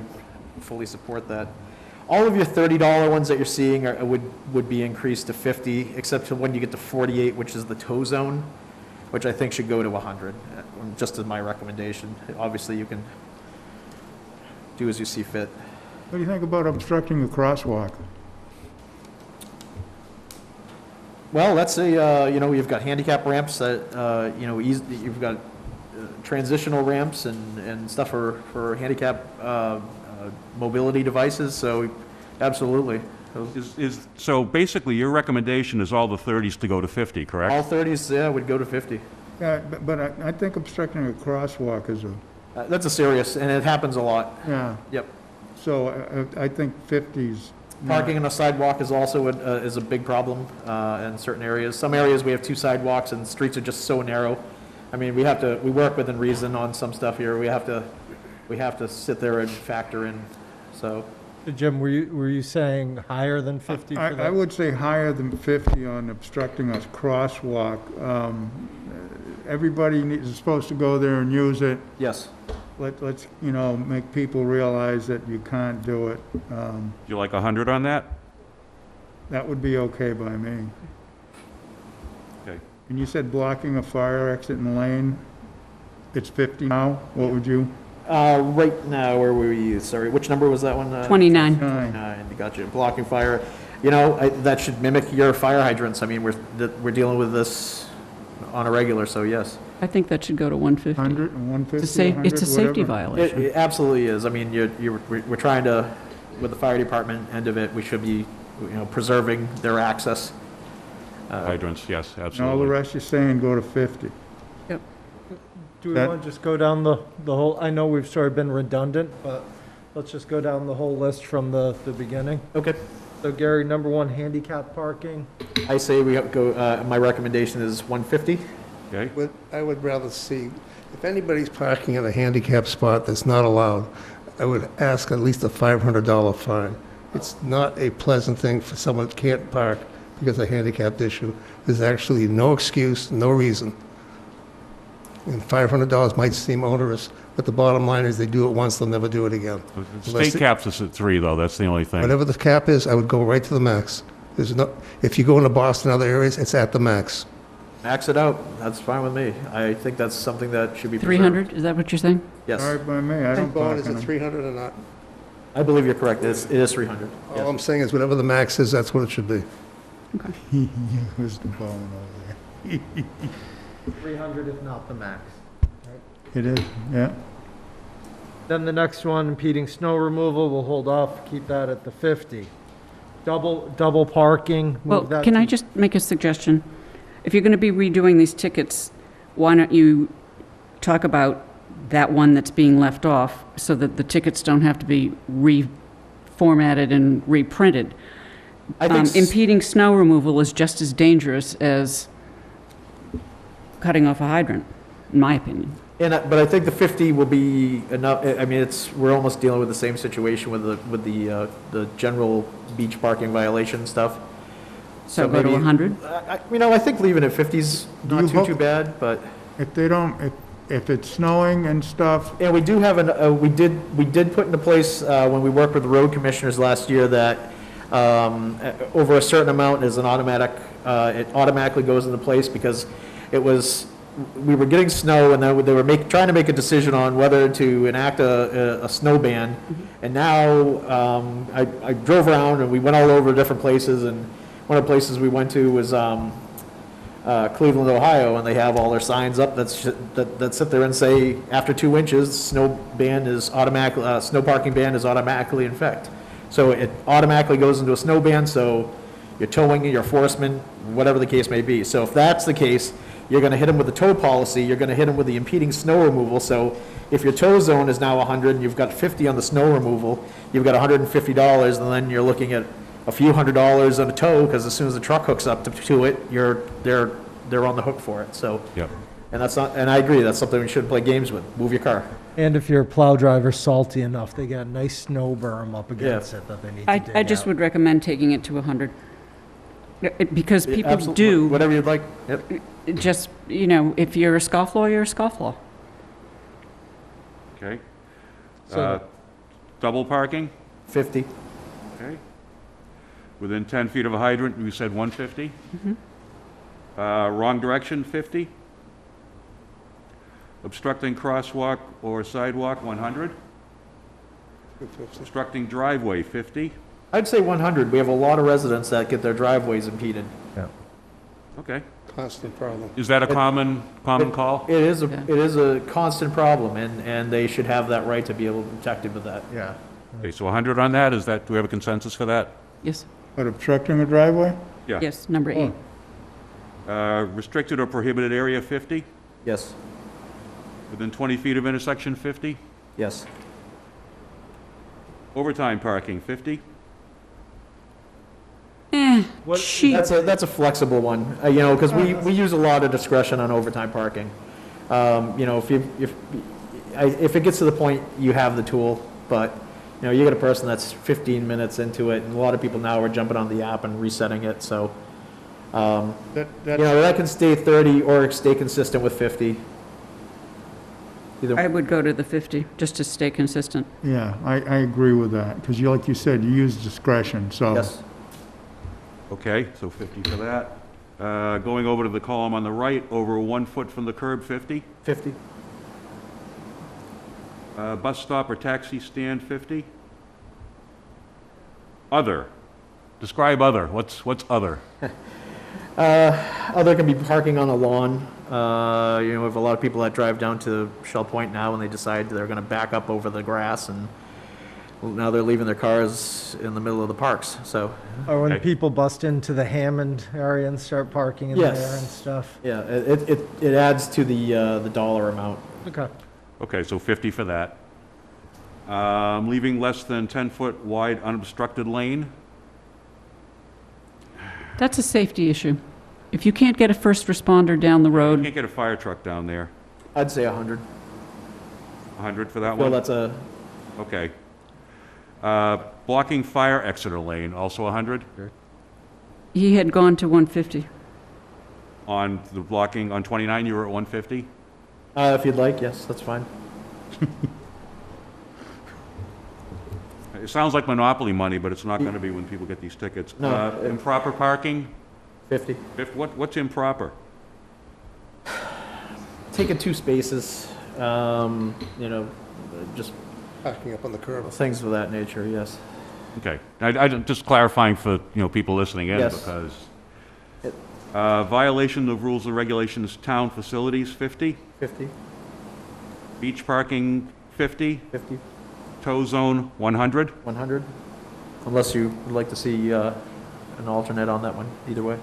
fully support that. All of your $30 ones that you're seeing would be increased to 50, except for when you get to 48, which is the tow zone, which I think should go to 100, just as my recommendation. Obviously, you can do as you see fit. What do you think about obstructing the crosswalk? Well, let's say, you've got handicap ramps that, you've got transitional ramps and stuff for handicap mobility devices, so absolutely. So basically, your recommendation is all the 30s to go to 50, correct? All 30s, yeah, would go to 50. Yeah, but I think obstructing a crosswalk is That's a serious, and it happens a lot. yeah, Yep. so I think 50's. Parking on a sidewalk is also is a big problem in certain areas. Some areas we have two sidewalks and the streets are just so narrow. I mean, we work within reason on some stuff here. We have to sit there and factor in, so. Jim, were you saying higher than 50 for that? I would say higher than 50 on obstructing a crosswalk. Everybody is supposed to go there and use it. Yes. Let's, make people realize that you can't do it. You like 100 on that? That would be okay by me. Okay. And you said blocking a fire exit in lane, it's 50 now? What would you? Right now, where were you? Sorry, which number was that one? 29. 9, gotcha. Blocking fire. That should mimic your fire hydrants. I mean, we're dealing with this on a regular, so yes. I think that should go to 150. 100 and 150, It's a 100, safety whatever. violation. It absolutely is. I mean, we're trying to, with the fire department end of it, we should be, preserving their access. Hydrants, yes, And all the absolutely. rest you're saying go to 50. Do we that- want to just go down the whole, I know we've sort of been redundant, but let's just go down the whole list from the beginning. Okay. So Gary, number 1, handicap parking. I say we go, my recommendation is 150. Okay? I would rather see, if anybody's parking in a handicap spot that's not allowed, I would ask at least a $500 fine. It's not a pleasant thing for someone that can't park because of a handicapped issue. There's actually no excuse, no reason. And $500 might seem onerous, but the bottom line is they do it once, they'll never do it again. The state caps us at 3, though, that's the only thing. Whatever the cap is, I would go right to the max. If you go into Boston and other areas, it's at the max. Max it out. That's fine with me. I think that's something that should be preserved. 300, is that what you're saying? Yes. All right by me, I don't Bond, park is in it them. 300 or not? I believe you're correct. It is 300. All Yes. I'm saying is whatever the max is, that's what it should be. Where's the bone over 300 if not the max. there? It is, yeah. Then the next one, impeding snow removal, we'll hold off, keep that at the 50. Double parking, Well, move that can I to- just make a suggestion? If you're going to be redoing these tickets, why don't you talk about that one that's being left off so that the tickets don't have to be reformatted and reprinted? I think Impeding snow removal is just as dangerous as cutting off a hydrant, in my opinion. but I think the 50 will be enough. I mean, we're almost dealing with the same situation with the general beach parking violation stuff. So go to maybe- 100? I think leaving it 50's Do not you hope- too bad, but. If they don't, if it's snowing and stuff, And we do have we did put into place, when we worked with the road commissioners last year, that over a certain amount is an automatic, it automatically goes into place, because we were getting snow, and they were trying to make a decision on whether to enact a snow ban. And now, I drove around and we went all over different places, and one of the places we went to was Cleveland, Ohio, and they have all their signs up that sit there and say, after 2 inches, snow parking ban is automatically in effect. So it automatically goes into a snow ban, so your towing, your enforcement, whatever the case may be. So if that's the case, you're gonna hit them with the tow policy, you're gonna hit them with the impeding snow removal. So if your tow zone is now 100 and you've got 50 on the snow removal, you've got $150, and then you're looking at a few $100s on a tow, because as soon as the truck hooks up to it, they're on the hook for it, so. Yep. And I agree, that's something we shouldn't play games with, move your car. And if your plow driver's salty enough, they got a nice snow berm up against it that they need to dig I just out. would recommend taking it to 100. Because people Absolute- do, Whatever you'd like, yep. just, if you're a scofflaw, you're a scofflaw. Okay. So- Double parking? 50, Okay. Within 10 feet of a hydrant, we said 150? Wrong direction, 50? Obstructing crosswalk or sidewalk, 100? Obstructing driveway, 50? I'd say 100, we have a lot of residents that get their driveways impeded. Okay. Constant problem. Is that a common call? It is Yeah. it is a constant problem, and they should have that right to be able to be protected with that. Yeah. Okay, so 100 on that, do we have a consensus for that? Yes, but obstructing a driveway? Yeah. yes, number 8. Restricted or prohibited area, 50? Yes, Within 20 feet of intersection, 50? yes. Overtime parking, 50? She, That's a flexible one, because we use a lot of discretion on overtime parking. If it gets to the point, you have the tool, but, you get a person that's 15 minutes into it, and a lot of people now are jumping on the app and resetting it, so, that can stay 30 or stay consistent with 50. I would go to the 50, just to stay consistent. Yeah, I agree with that, because like you said, you use discretion, so. Yes, Okay, so 50 for that. Going over to the column on the right, over 1 foot from the curb, 50? 50. Bus stop or taxi stand, 50? Other. Describe other. What's other? Other can be parking on the lawn. We have a lot of people that drive down to Shell Point now, and they decide they're gonna back up over the grass, and now they're leaving their cars in the middle of the parks, so. Or when Okay. people bust into the Hammond area and start parking in Yes. there and stuff. Yeah, it adds to the dollar amount. Okay. Okay, so 50 for that. Leaving less than 10-foot wide unobstructed lane. That's a safety issue. If you can't get a first responder down the You road, can't get a fire truck down there. I'd say 100. 100 for that Well, one? that's a, Okay. Blocking fire exeter lane, also 100? he had gone to 150. On the blocking, on 29, you were at 150? if you'd like, yes, that's fine. It sounds like monopoly money, but it's not going to be when people get these tickets. No. Improper parking? 50. What's improper? Taking 2 spaces, just Backing up on the curb. things of that nature, yes. Okay. Just clarifying for, people listening in, Yes. because violation of rules and regulations, town facilities, 50? 50. Beach parking, 50, 50, tow zone 100. 100, unless you would like to see an alternate on that one, either way.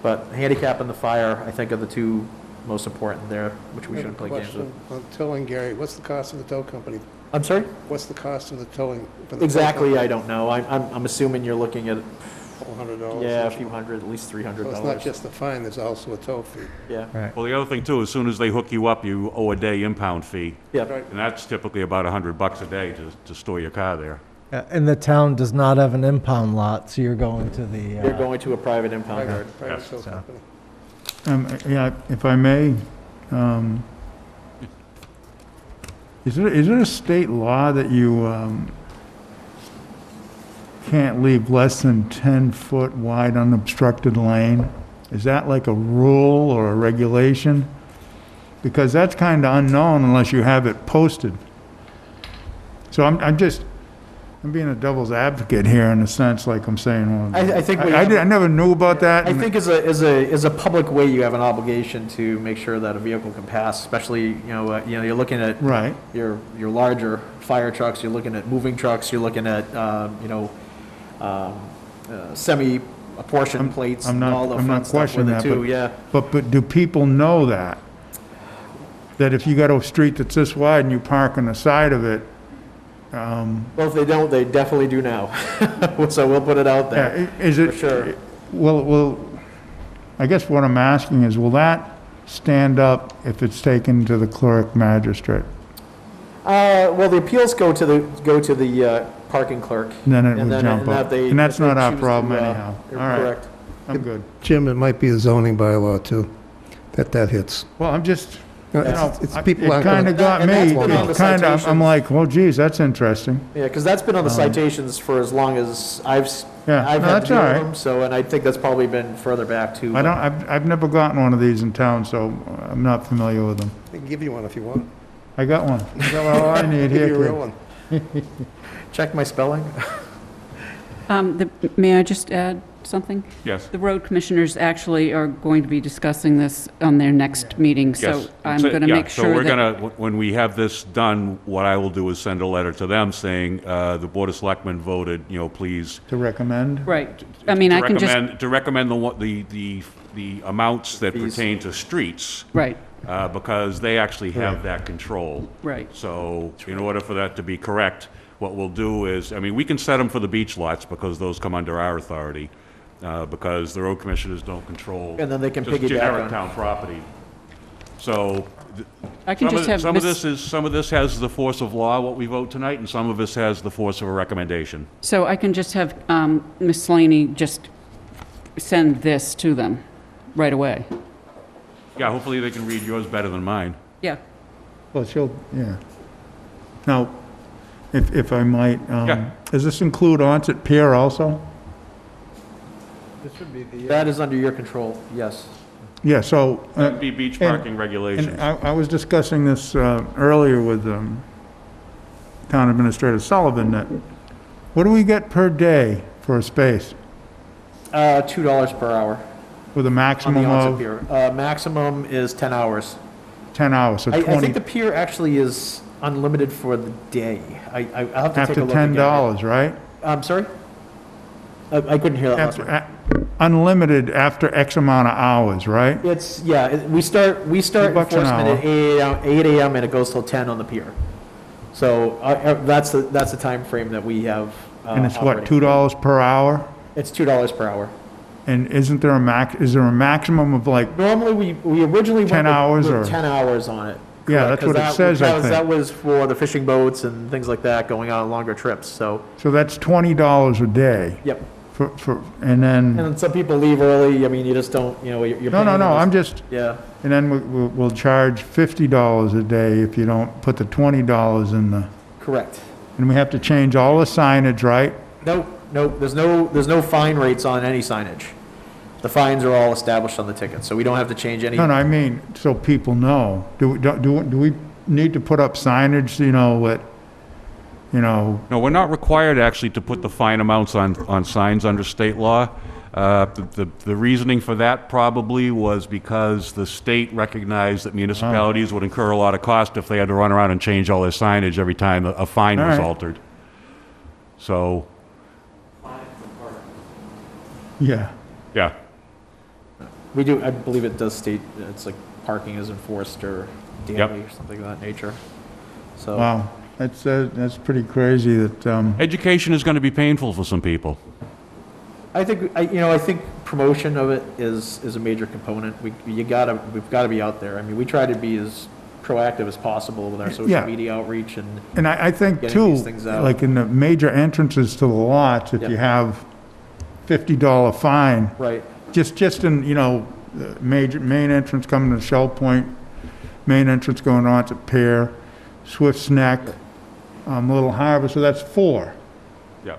But handicap and the fire, I think, are the two most important there, which we shouldn't play games with. On towing, Gary, what's the cost of the tow company? I'm sorry? What's the cost of the towing? from the tow Exactly, company? I don't know. I'm assuming you're looking at, $400. yeah, a few hundred, at least $300. So it's not just the fine, there's also a tow fee. Yeah, Well, the other thing too, as soon as they hook you up, you owe a day impound fee. yeah. Right. And that's typically about $100 a day to store your car there. And the town does not have an impound lot, so you're going to the, You're going to a private impound yard. Private Yes. tow So- company. Yeah, if I may, is it a state law that you can't leave less than 10-foot wide unobstructed lane? Is that like a rule or a regulation? Because that's kind of unknown unless you have it posted. So I'm being a devil's advocate here in a sense, like I'm saying, well, I think we I have- never knew about that. I and- think as a public way, you have an obligation to make sure that a vehicle can pass, especially, you're looking at Right. your larger fire trucks, you're looking at moving trucks, you're looking at, semi-apportioned plates I'm and all not, the I'm fun not stuff with questioning it that, too, yeah. but do people know that? That if you got a street that's this wide and you park on the side of it, Well, if they don't, they definitely do now. So we'll put it out there. yeah, is it? For sure. Well, I guess what I'm asking is, will that stand up if it's taken to the clerk magistrate? Well, the appeals go to the parking clerk. And then it And would then- jump and up. that they- And that's if they not our choose problem to, anyhow. you're All right, correct. I'm good. Jim, it might be a zoning bylaw too, that hits. Well, I'm just, No, you know, it's people it aren't kind gonna, of got And that's me, been on the it kind of, I'm citations. like, well, geez, that's interesting. Yeah, because that's been on the citations for as long as Yeah, I've no, had that's to deal all with right. them, so, and I think that's probably been further back too. I don't, I've never gotten one of these in town, so I'm not familiar with them. I can give you one if you want. I got one. I got all I need Give here. you a kid. real one. Check my spelling. May I just add something? Yes. The road commissioners actually are going to be discussing this on their next meeting, so Yes. I'm So- going to yeah, make So sure we're that... gonna, when we have this done, what I will do is send a letter to them saying, the Board of Selectmen voted, please. To recommend? Right. I mean, I can just... To recommend the amounts that Fees. pertain to streets, Right, because they actually have that control. right. So in order for that to be correct, what we'll do is, we can set them for the beach lots because those come under our authority, because the road commissioners don't control. And then they can just piggyback generic on- town property. So I can just have... some of this has the force of law, what we vote tonight, and some of this has the force of a recommendation. So I can just have Ms. Slaney just send this to them right away? Yeah, hopefully they can read yours better than mine. Yeah. Well, yeah. Now, if I might, Yeah. does this include Onset Pier also? this would be the, That is under your control, yes. Yeah, so, That'd be beach and- parking regulations. and I was discussing this earlier with Town Administrator Sullivan, that, what do we get per day for a space? $2 per hour With a on the maximum onset of pier. Maximum is 10 hours. 10 hours, so I 20, think the pier actually is unlimited for the day. I'll have to take a after look again. $10, right? I'm sorry? I couldn't hear that last one. Unlimited after X amount of hours, right? It's, yeah, we start $2 enforcement an at 8 AM and it goes till 10 on the pier. So that's the time frame that we have And it's what, operating. $2 per hour? It's $2 per hour. And isn't there is there a maximum of like, Normally, we originally 10 went hours with or- 10 hours on it. Yeah, Correct, that's what 'cause it says, I think. That was for the fishing boats and things like that, going on longer trips, so, so that's $20 a day yep. and then, And then some people leave early, you just don't, you're no, paying them I'm this- just, Yeah, and then we'll charge $50 a day if you don't put the $20 in the, correct. and we have to change all the signage, right? Nope, there's no fine rates on any signage. The fines are all established on the ticket, so we don't have to change any. No, I mean, so people know. Do we need to put up signage, No, we're not required actually to put the fine amounts on signs under state law. The reasoning for that probably was because the state recognized that municipalities would incur a lot of cost if they had to run around and change all their signage every time a fine was All right. altered. So, Yeah. yeah. We do, I believe it does state, it's like parking is enforced or daily Yep. or something of that nature. So, Wow, that's pretty crazy that, Education is going to be painful for some people. I think, I think promotion of it is a major component. We've gotta be out there. I mean, we try to be as proactive as possible with our social Yeah. media outreach and, and I think Getting too, these things out. like in the major entrances to the lots, if Yep. you have $50 fine, right, just in, the main entrance coming to Shell Point, main entrance going on to Pier, Swift's Neck, Little Harbor, so that's 4. Yeah.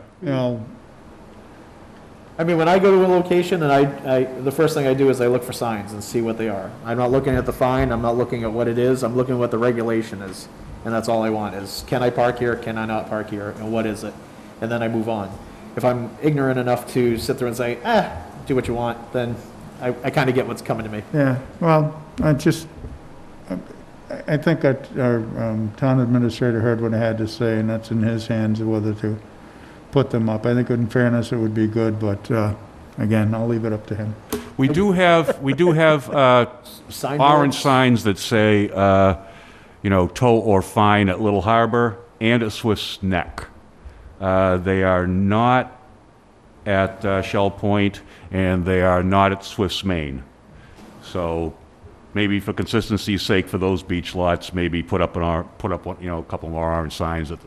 I mean, when I go to a location and the first thing I do is I look for signs and see what they are. I'm not looking at the fine, I'm not looking at what it is, I'm looking at what the regulation is. And that's all I want is, can I park here, can I not park here, and what is it? And then I move on. If I'm ignorant enough to sit there and say, do what you want, then I kind of get what's coming to me. Yeah, well, I think that our town administrator heard what I had to say, and that's in his hands whether to put them up. I think in fairness, it would be good, but again, I'll leave it up to him. We do have Sign orange boards? signs that say, tow or fine at Little Harbor and at Swift's Neck. They are not at Shell Point, and they are not at Swift's Main. So maybe for consistency's sake, for those beach lots, maybe put up a couple more orange signs at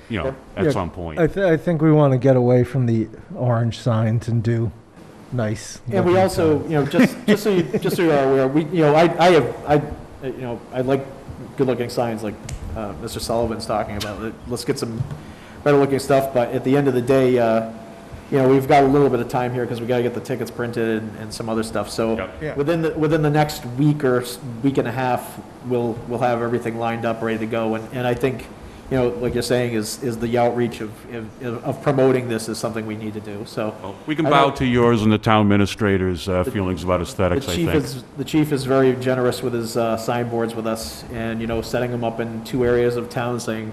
Yeah, some point. I think we want to get away from the orange signs and do nice. And we looking also, signs. just so you're aware, I like good-looking signs like Mr. Sullivan's talking about. Let's get some better-looking stuff, but at the end of the day, we've got a little bit of time here because we got to get the tickets printed and some other stuff. So Yep. Yeah. within the next week or week and a half, we'll have everything lined up, ready to go. And I think, like you're saying, is the outreach of promoting this is something we need to do. So Well, we can I bow don't- to yours and the town administrator's feelings about aesthetics, I think. the chief is very generous with his signboards with us, and setting them up in 2 areas of town, saying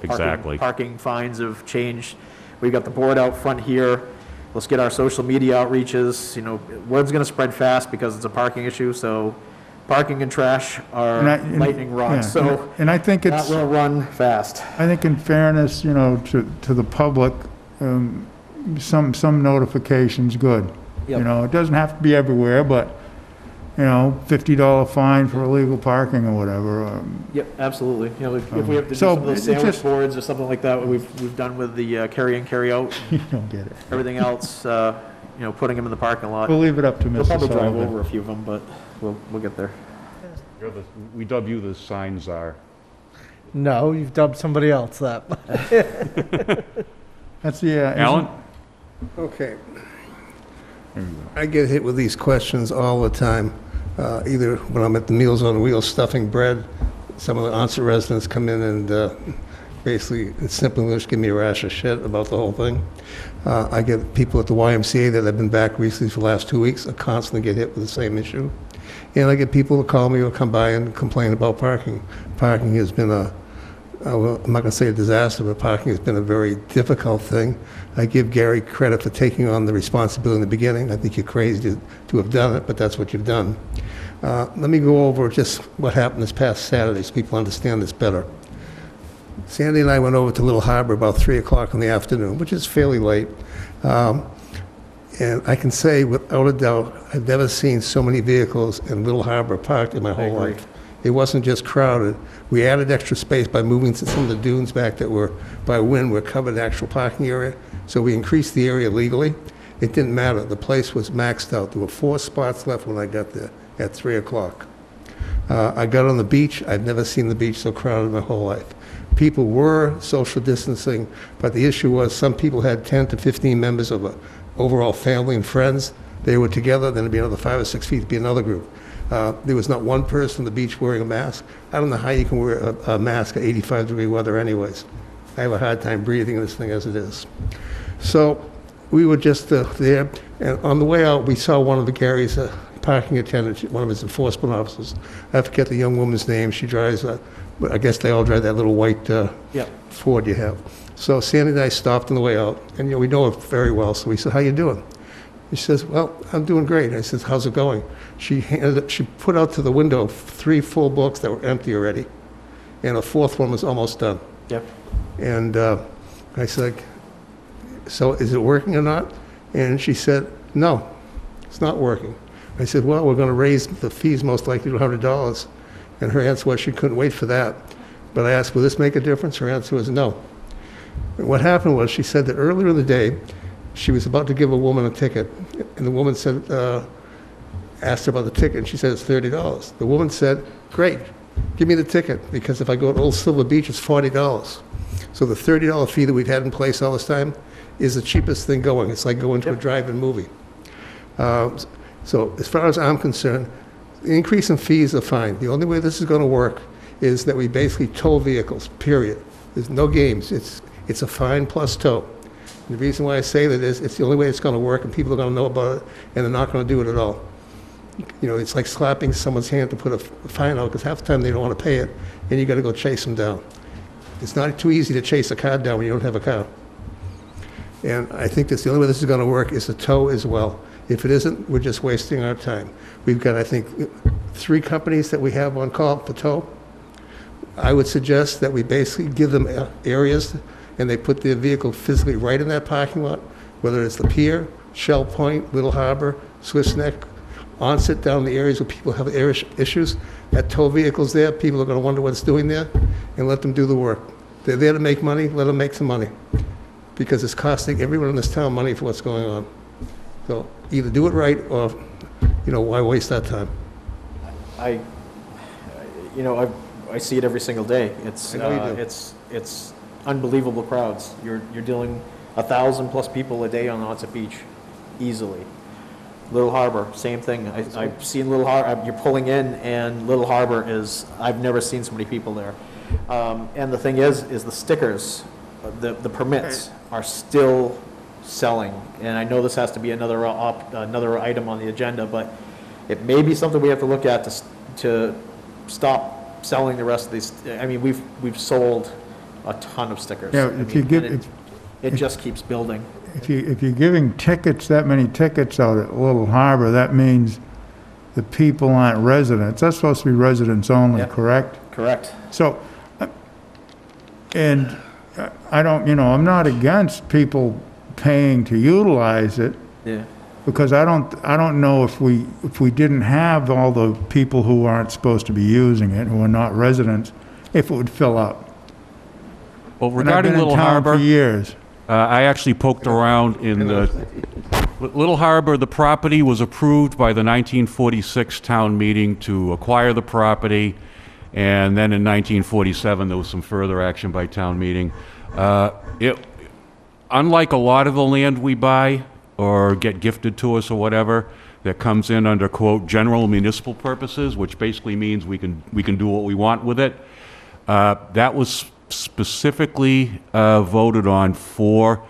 Exactly. parking fines have changed. We've got the board out front here. Let's get our social media outreaches. Word's going to spread fast because it's a parking issue. So parking and trash are lightning rods. So And I think that will run fast. I think in fairness, to the public, some notification's good. Yep. It doesn't have to be everywhere, but, $50 fine for illegal parking or whatever. Yep, absolutely. If we have to do So some of those it's sandwich just- boards or something like that, we've done with the carry in, carry out, You don't get it. everything else, putting them in the parking lot. We'll leave it up to We'll Mr. probably drive Sullivan. over a few of them, but we'll get there. We dub you the sign czar. No, you've dubbed somebody else that. That's the, Alan? Okay. I get hit with these questions all the time, either when I'm at the Meals on Wheels stuffing bread, some of the Onset residents come in and basically, in simple English, give me a rash of shit about the whole thing. I get people at the YMCA that have been back recently for the last 2 weeks, I constantly get hit with the same issue. And I get people to call me or come by and complain about parking. Parking has been I'm not going to say a disaster, but parking has been a very difficult thing. I give Gary credit for taking on the responsibility in the beginning. I think you're crazy to have done it, but that's what you've done. Let me go over just what happened this past Saturday so people understand this better. Sandy and I went over to Little Harbor about 3 o'clock in the afternoon, which is fairly late. And I can say without a doubt, I've never seen so many vehicles in Little Harbor parked in my whole agree. life. It wasn't just crowded. We added extra space by moving to some of the dunes back that were, by wind, were covered actual parking area. So we increased the area legally. It didn't matter. The place was maxed out. There were 4 spots left when I got there at 3 o'clock. I got on the beach. I've never seen the beach so crowded in my whole life. People were social distancing, but the issue was some people had 10 to 15 members of an overall family and friends. They were together, then it'd be another 5 or 6 feet to be another group. There was not one person on the beach wearing a mask. I don't know how you can wear a mask at 85-degree weather anyways. I have a hard time breathing in this thing as it is. So we were just there, and on the way out, we saw one of the Gary's parking attendants, one of his enforcement officers. I forget the young woman's name. She drives, I guess they all drive that little white Yep. Ford you have. So Sandy and I stopped on the way out, and we know her very well, so we said, how you doing? She says, well, I'm doing great. I says, how's it going? She put out to the window 3 full books that were empty already, and a 4th one was almost done. Yep. And I said, so is it working or not? And she said, no, it's not working. I said, well, we're going to raise the fees most likely to $100. And her answer was she couldn't wait for that. But I asked, will this make a difference? Her answer was no. And what happened was she said that earlier in the day, she was about to give a woman a ticket. And the woman said, asked her about the ticket, and she said it's $30. The woman said, great, give me the ticket, because if I go to Old Silver Beach, it's $40. So the $30 fee that we've had in place all this time is the cheapest thing going. It's like going to a drive-in movie. So as far as I'm concerned, the increase in fees are fine. The only way this is going to work is that we basically tow vehicles, period. There's no games. It's a fine plus tow. And the reason why I say that is it's the only way it's going to work, and people are going to know about it, and they're not going to do it at all. It's like slapping someone's hand to put a fine out, because half the time they don't want to pay it, and you got to go chase them down. It's not too easy to chase a car down when you don't have a car. And I think that's the only way this is going to work is to tow as well. If it isn't, we're just wasting our time. We've got, I think, 3 companies that we have on call for tow. I would suggest that we basically give them areas, and they put their vehicle physically right in that parking lot, whether it's the pier, Shell Point, Little Harbor, Swiss Neck, Onset, down the areas where people have issues. That tow vehicle's there, people are going to wonder what it's doing there, and let them do the work. They're there to make money, let them make some money, because it's costing everyone in this town money for what's going on. So either do it right, or, why waste that time? I see it every single day. I know you do. It's unbelievable crowds. You're dealing 1,000+ people a day on Onset Beach, easily. Little Harbor, same thing. I've seen Little Harbor. You're pulling in, and Little Harbor I've never seen so many people there. And the thing is the stickers, the permits are still selling. And I know this has to be another item on the agenda, but it may be something we have to look at to stop selling the rest of these. I mean, we've sold a ton of stickers. Yeah, it just keeps building. If you're giving tickets, that many tickets out at Little Harbor, that means the people aren't residents. That's supposed to be residents only, Yep. correct? Correct. So, and I don't, I'm not against people paying to utilize it, Yeah. because I don't know if we didn't have all the people who aren't supposed to be using it, who are not residents, if it would fill up. Well, And I've regarding been in Little town Harbor, for years. I actually poked around in the Little Harbor. The property was approved by the 1946 town meeting to acquire the property, and then in 1947 there was some further action by town meeting. Unlike a lot of the land we buy or get gifted to us or whatever, that comes in under, quote, general municipal purposes, which basically means we can do what we want with it. That was specifically voted on for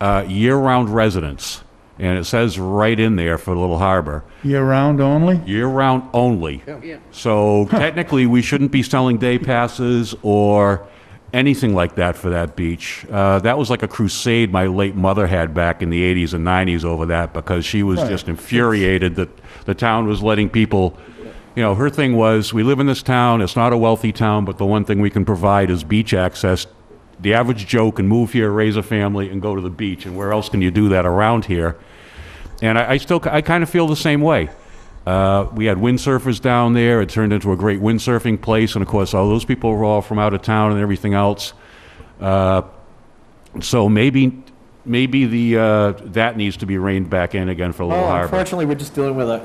year-round residents, and it says right in there for Little Harbor. Year-round only? Year-round only. Yeah. So technically, we shouldn't be selling day passes or anything like that for that beach. That was like a crusade my late mother had back in the 80s and 90s over that, because she was Right. just infuriated that the town was letting people, her thing was, we live in this town, it's not a wealthy town, but the one thing we can provide is beach access. The average Joe can move here, raise a family, and go to the beach, and where else can you do that around here? And I kind of feel the same way. We had windsurfers down there. It turned into a great windsurfing place, and of course, all those people were all from out of town and everything else. So maybe that needs to be reined back in again for Little Harbor. Unfortunately, we're just dealing with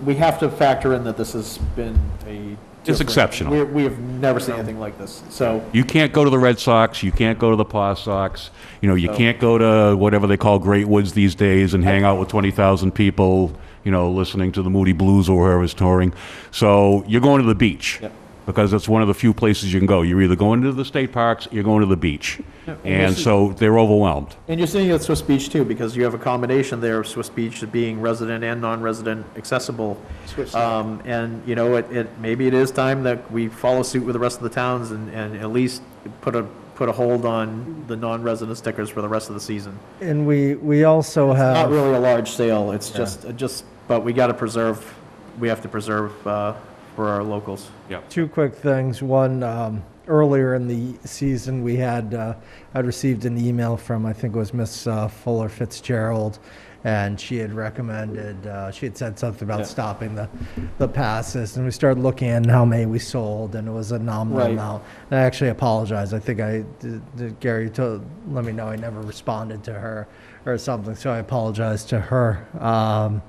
we have to factor in that this has been It's exceptional. We have never seen anything like this. So You can't go to the Red Sox, you can't go to the Paw Sox, you can't go to whatever they call Great Woods these days and hang out with 20,000 people, listening to the Moody Blues or whoever's touring. So you're going to the beach. Yep. because it's one of the few places you can go. You're either going to the state parks, you're going to the beach. And so they're overwhelmed. And you're seeing it at Swiss Beach too, because you have a combination there of Swiss Beach being resident and non-resident accessible. And, you know, maybe it is time that we follow suit with the rest of the towns and at least put a hold on the non-resident stickers for the rest of the season. And we also Not have, really a large sale, it's just, but we have to preserve for our locals. two quick things. One, earlier in the season, we had, I'd received an email from, I think it was Miss Fuller Fitzgerald, and she had recommended, she had said something about stopping the passes, and we started looking at how many we sold, and it was a nominal amount. And I actually apologize. I think Gary let me know I never responded to her or something, so I apologize to her.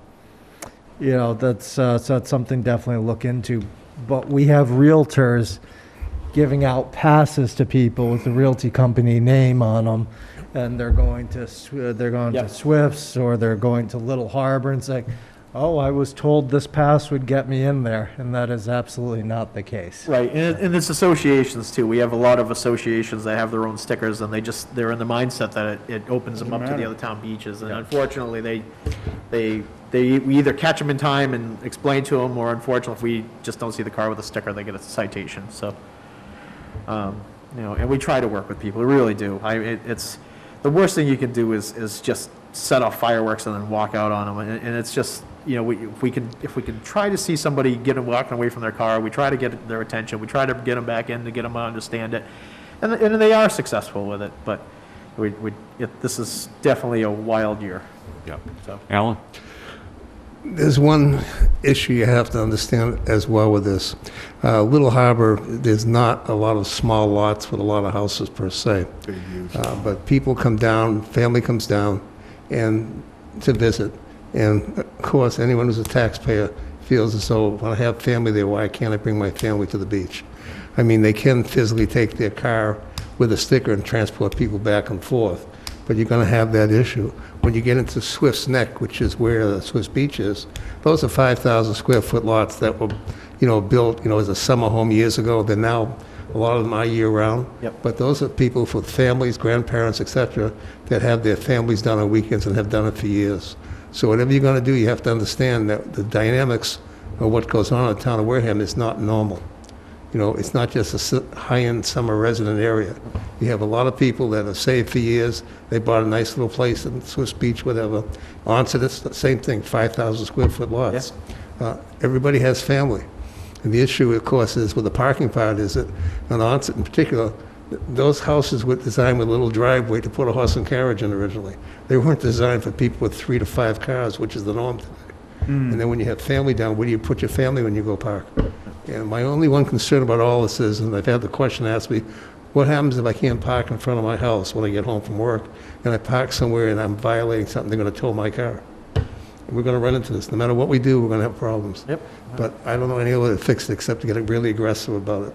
You know, that's something definitely to look into. But we have realtors giving out passes to people with the realty company name on them, and they're going to Swifts or they're going to Little Harbor and saying, "Oh, I was told this pass would get me in there," and that is absolutely not the case. Right, and it's associations too. We have a lot of associations that have their own stickers, and they're in the mindset that it opens them up to the other town beaches. And unfortunately, we either catch them in time and explain to them, or unfortunately, if we just don't see the car with a sticker, they get a citation. So, you know, and we try to work with people. We really do. It's the worst thing you can do is just set off fireworks and then walk out on them. And it's just, you know, if we can try to see somebody walking away from their car, we try to get their attention. We try to get them back in to get them to understand it, and they are successful with it. But this is definitely a wild year. Yeah. So. Alan? There's one issue you have to understand as well with this. Little Harbor, there's not a lot of small lots with a lot of houses per se. But people come down, family comes down, and to visit. And of course, anyone who's a taxpayer feels as though, when I have family there, why can't I bring my family to the beach? I mean, they can physically take their car with a sticker and transport people back and forth, but you're going to have that issue. When you get into Swift's Neck, which is where the Swiss Beach is, those are 5,000 square foot lots that were, you know, built, you know, as a summer home years ago. They're now, a lot of them are year round. Yep. But those are people with families, grandparents, etc., that have their families down on weekends and have done it for years. So whatever you're going to do, you have to understand that the dynamics of what goes on in the town of Wareham is not normal. You know, it's not just a high-end summer resident area. You have a lot of people that have saved for years. They bought a nice little place in Swiss Beach, whatever. Onset, it's the same thing, 5,000 square foot lots. Everybody has family. And the issue, of course, is with the parking part is that on Onset in particular, those houses were designed with a little driveway to put a horse and carriage in originally. They weren't designed for people with 3 to 5 cars, which is the norm today. And then when you have family down, where do you put your family when you go park? And my only one concern about all this is, and I've had the question asked me, what happens if I can't park in front of my house when I get home from work, and I park somewhere and I'm violating something, they're going to tow my car? And we're going to run into this. No matter what we do, we're going to have problems. Yep. But I don't know any other way to fix it except to get really aggressive about it.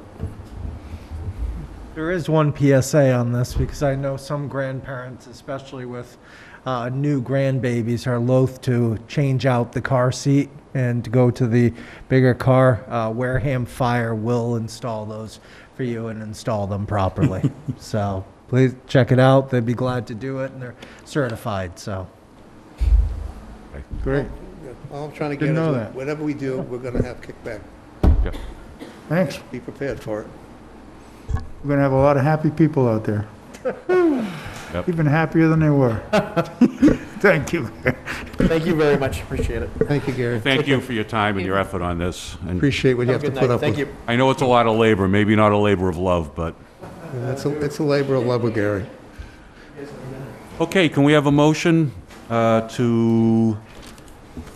There is one PSA on this, because I know some grandparents, especially with new grandbabies, are loath to change out the car seat and to go to the bigger car. Wareham Fire will install those for you and install them properly. So please check it out. They'd be glad to do it, and they're certified. So Great. All I'm trying to Didn't get know is that. whatever we do, we're going to have kickback. Thanks. Be prepared for it. We're going to have a lot of happy people out there. Even happier than they were. Thank you. Thank you very much. Appreciate it. Thank you, Gary. Thank you for your time and your effort on this. And Appreciate what you have Have a to good put night. up Thank with. you. I know it's a lot of labor, maybe not a labor of love, but... It's a labor of love with Gary. Okay, can we have a motion to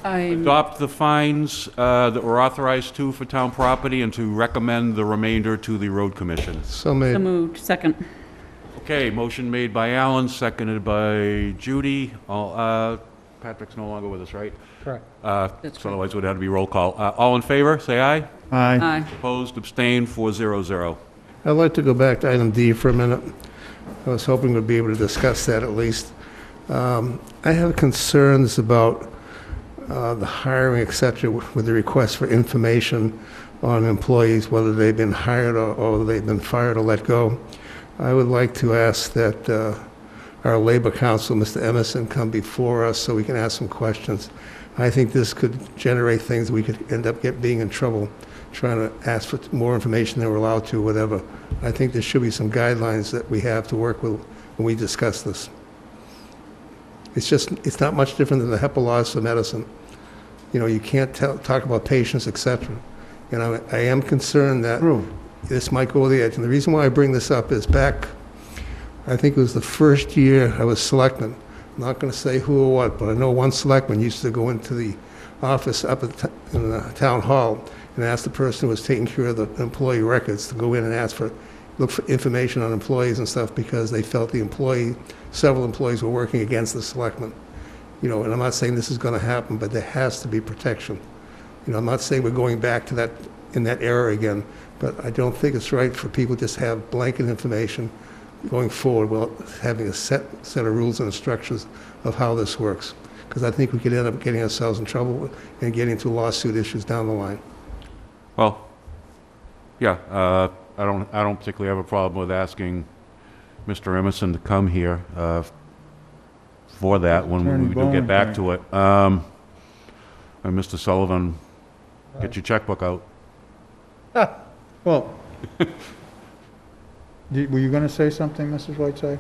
I'm, adopt the fines that were authorized to for town property and to recommend the remainder to the road commission? So so made. moved. Second. Okay, motion made by Alan, seconded by Judy. Patrick's no longer with us, right? correct. That's So otherwise it would have to be roll call. All in favor, say aye. Aye. Aye. Opposed, abstained, 400. I'd like to go back to item D for a minute. I was hoping we'd be able to discuss that at least. I have concerns about the hiring, et cetera, with the request for information on employees, whether they've been hired or they've been fired or let go. I would like to ask that our Labor Counsel, Mr. Emerson, come before us so we can ask some questions. I think this could generate things we could end up being in trouble trying to ask for more information than we're allowed to, whatever. I think there should be some guidelines that we have to work with when we discuss this. It's not much different than the HEPA laws for medicine. You know, you can't talk about patients, et cetera. You know, I am concerned that this might go over the edge. And the reason why I bring this up is back, I think it was the first year I was selectman. I'm not going to say who or what, but I know one selectman used to go into the office up in the town hall and ask the person who was taking care of the employee records to go in and look for information on employees and stuff because they felt several employees were working against the selectman. You know, and I'm not saying this is going to happen, but there has to be protection. You know, I'm not saying we're going back to in that era again, but I don't think it's right for people to just have blanket information going forward while having a set of rules and structures of how this works. Because I think we could end up getting ourselves in trouble and getting into lawsuit issues down the line. Well, yeah, I don't particularly have a problem with asking Mr. Emerson to come here for that when we do get back to it. And Mr. Sullivan, get your checkbook out. Well, were you going to say something, Mrs. Whiteside?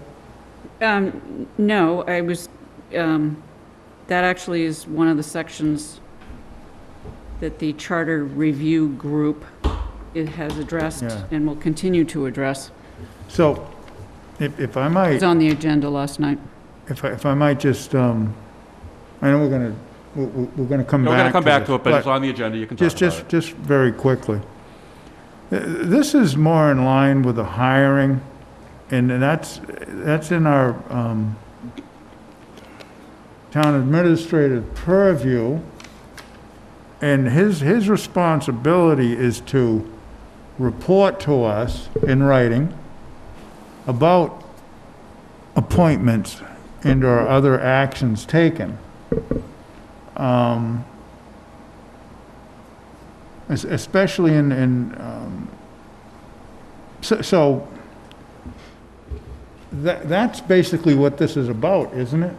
No, I was, that actually is one of the sections that the Charter Review Group has addressed and will continue to address. So, if I might... It was on the agenda last night. If I might just, I know we're going to come back to We're going to come back to it, but it's on the agenda, you can talk about it. Just very quickly. This is more in line with the hiring, and that's in our town administrative purview, and his responsibility is to report to us in writing about appointments and/or other actions taken. Especially so that's basically what this is about, isn't it?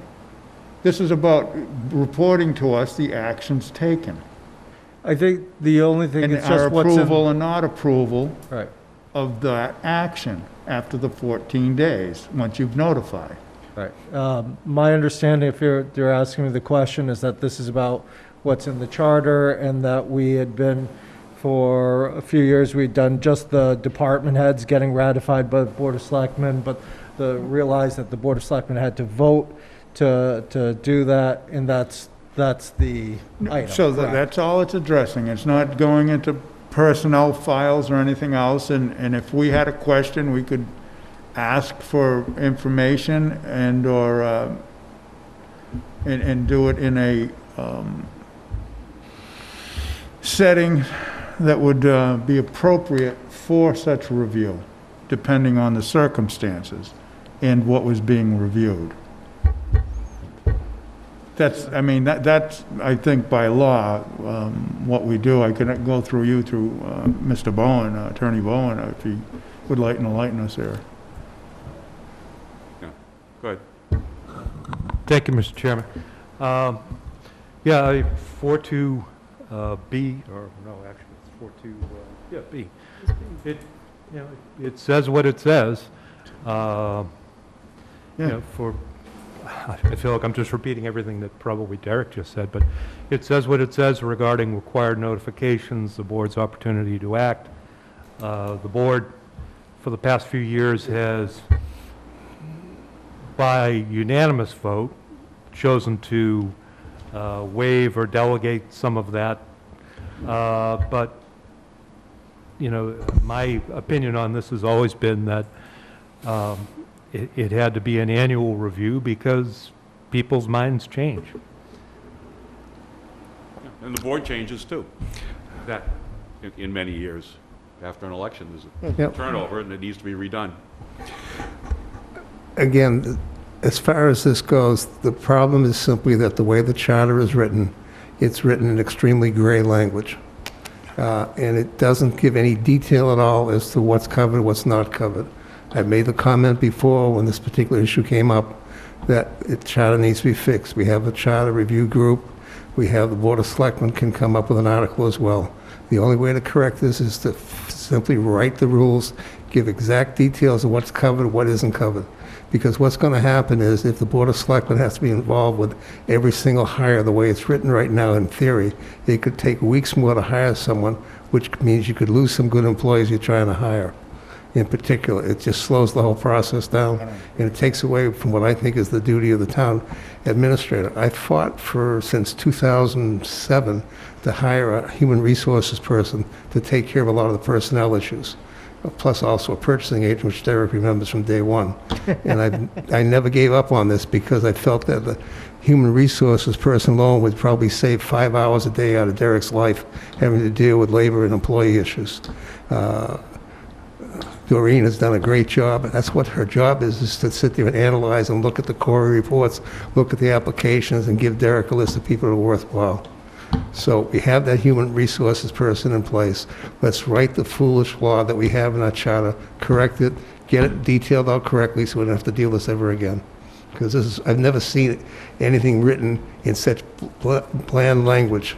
This is about reporting to us the actions taken. I think the only thing And is our just what's in... approval and not approval Right. of that action after the 14 days, once you've notified. Right. My understanding, if you're asking me the question, is that this is about what's in the charter, and that we had been, for a few years, we'd done just the department heads getting ratified by the Board of Selectmen, but realized that the Board of Selectmen had to vote to do that, and that's the item. So correct? that's all it's addressing. It's not going into personnel files or anything else, and if we had a question, we could ask for information and/or and do it in a setting that would be appropriate for such review, depending on the circumstances and what was being reviewed. That's, I mean, that's, I think, by law, what we do. I could go through you, through Mr. Bowen, Attorney Bowen, if he would enlighten us there. Yeah, go ahead. Thank you, Mr. Chairman. Yeah, 42B, or no, actually, it's 42, yeah, B. It, you know, it says what it says. You know, I feel like I'm just repeating everything that probably Derek just said, but it says what it says regarding required notifications, the board's opportunity to act. The board, for the past few years, has, by unanimous vote, chosen to waive or delegate some of that. But, you know, my opinion on this has always been that it had to be an annual review because people's minds change. And the board changes too. That, in many years, after an election, there's a turnover and it needs to be redone. Again, as far as this goes, the problem is simply that the way the charter is written, it's written in extremely gray language. And it doesn't give any detail at all as to what's covered, what's not covered. I've made the comment before when this particular issue came up that the charter needs to be fixed. We have a charter review group. We have the Board of Selectmen can come up with an article as well. The only way to correct this is to simply write the rules, give exact details of what's covered, what isn't covered. Because what's going to happen is if the Board of Selectmen has to be involved with every single hire the way it's written right now in theory, it could take weeks more to hire someone, which means you could lose some good employees you're trying to hire. In particular, it just slows the whole process down, and it takes away from what I think is the duty of the town administrator. I fought since 2007 to hire a human resources person to take care of a lot of the personnel issues, plus also a purchasing agent, which Derek remembers from day one. And I never gave up on this because I felt that the human resources person alone would probably save 5 hours a day out of Derek's life having to deal with labor and employee issues. Doreen has done a great job, and that's what her job is to sit there and analyze and look at the core reports, look at the applications, and give Derek a list of people that are worthwhile. So we have that human resources person in place. Let's write the foolish law that we have in our charter, correct it, get it detailed out correctly so we don't have to deal with this ever again. Because I've never seen anything written in such bland language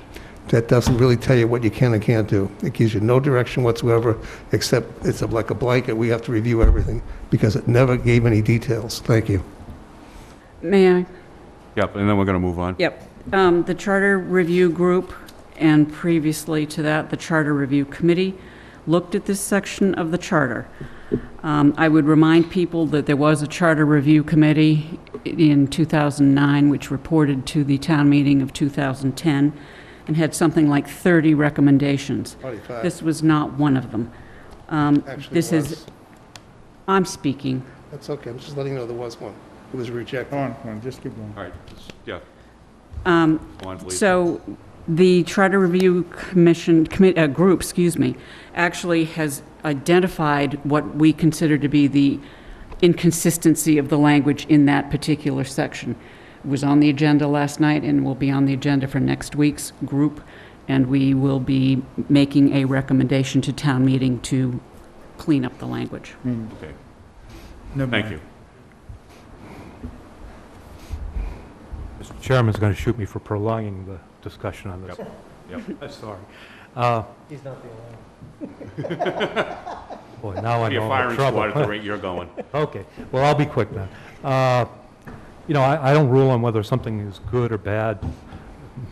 that doesn't really tell you what you can and can't do. It gives you no direction whatsoever, except it's like a blanket. We have to review everything because it never gave any details. Thank you. May I? Yep, and then we're going to move on. Yep. The Charter Review Group, and previously to that, the Charter Review Committee, looked at this section of the charter. I would remind people that there was a Charter Review Committee in 2009, which reported to the town meeting of 2010, and had something like 30 recommendations. 45. This was not one of them. Actually, This it is, was. I'm speaking. That's okay. I'm just letting you know there was one. It was rejected. Come on, just keep going. All right, yeah. Go on, please. So the Charter Review Commission, group, actually has identified what we consider to be the inconsistency of the language in that particular section. It was on the agenda last night and will be on the agenda for next week's group, and we will be making a recommendation to town meeting to clean up the language. Okay, Never thank mind. you. Mr. Chairman's going to shoot me for prolonging the discussion on this. Yep. I'm sorry. He's not the only Boy, now I You're know I'm firing in squad trouble. at the rate you're going. Okay, well, I'll be quick then. I don't rule on whether something is good or bad.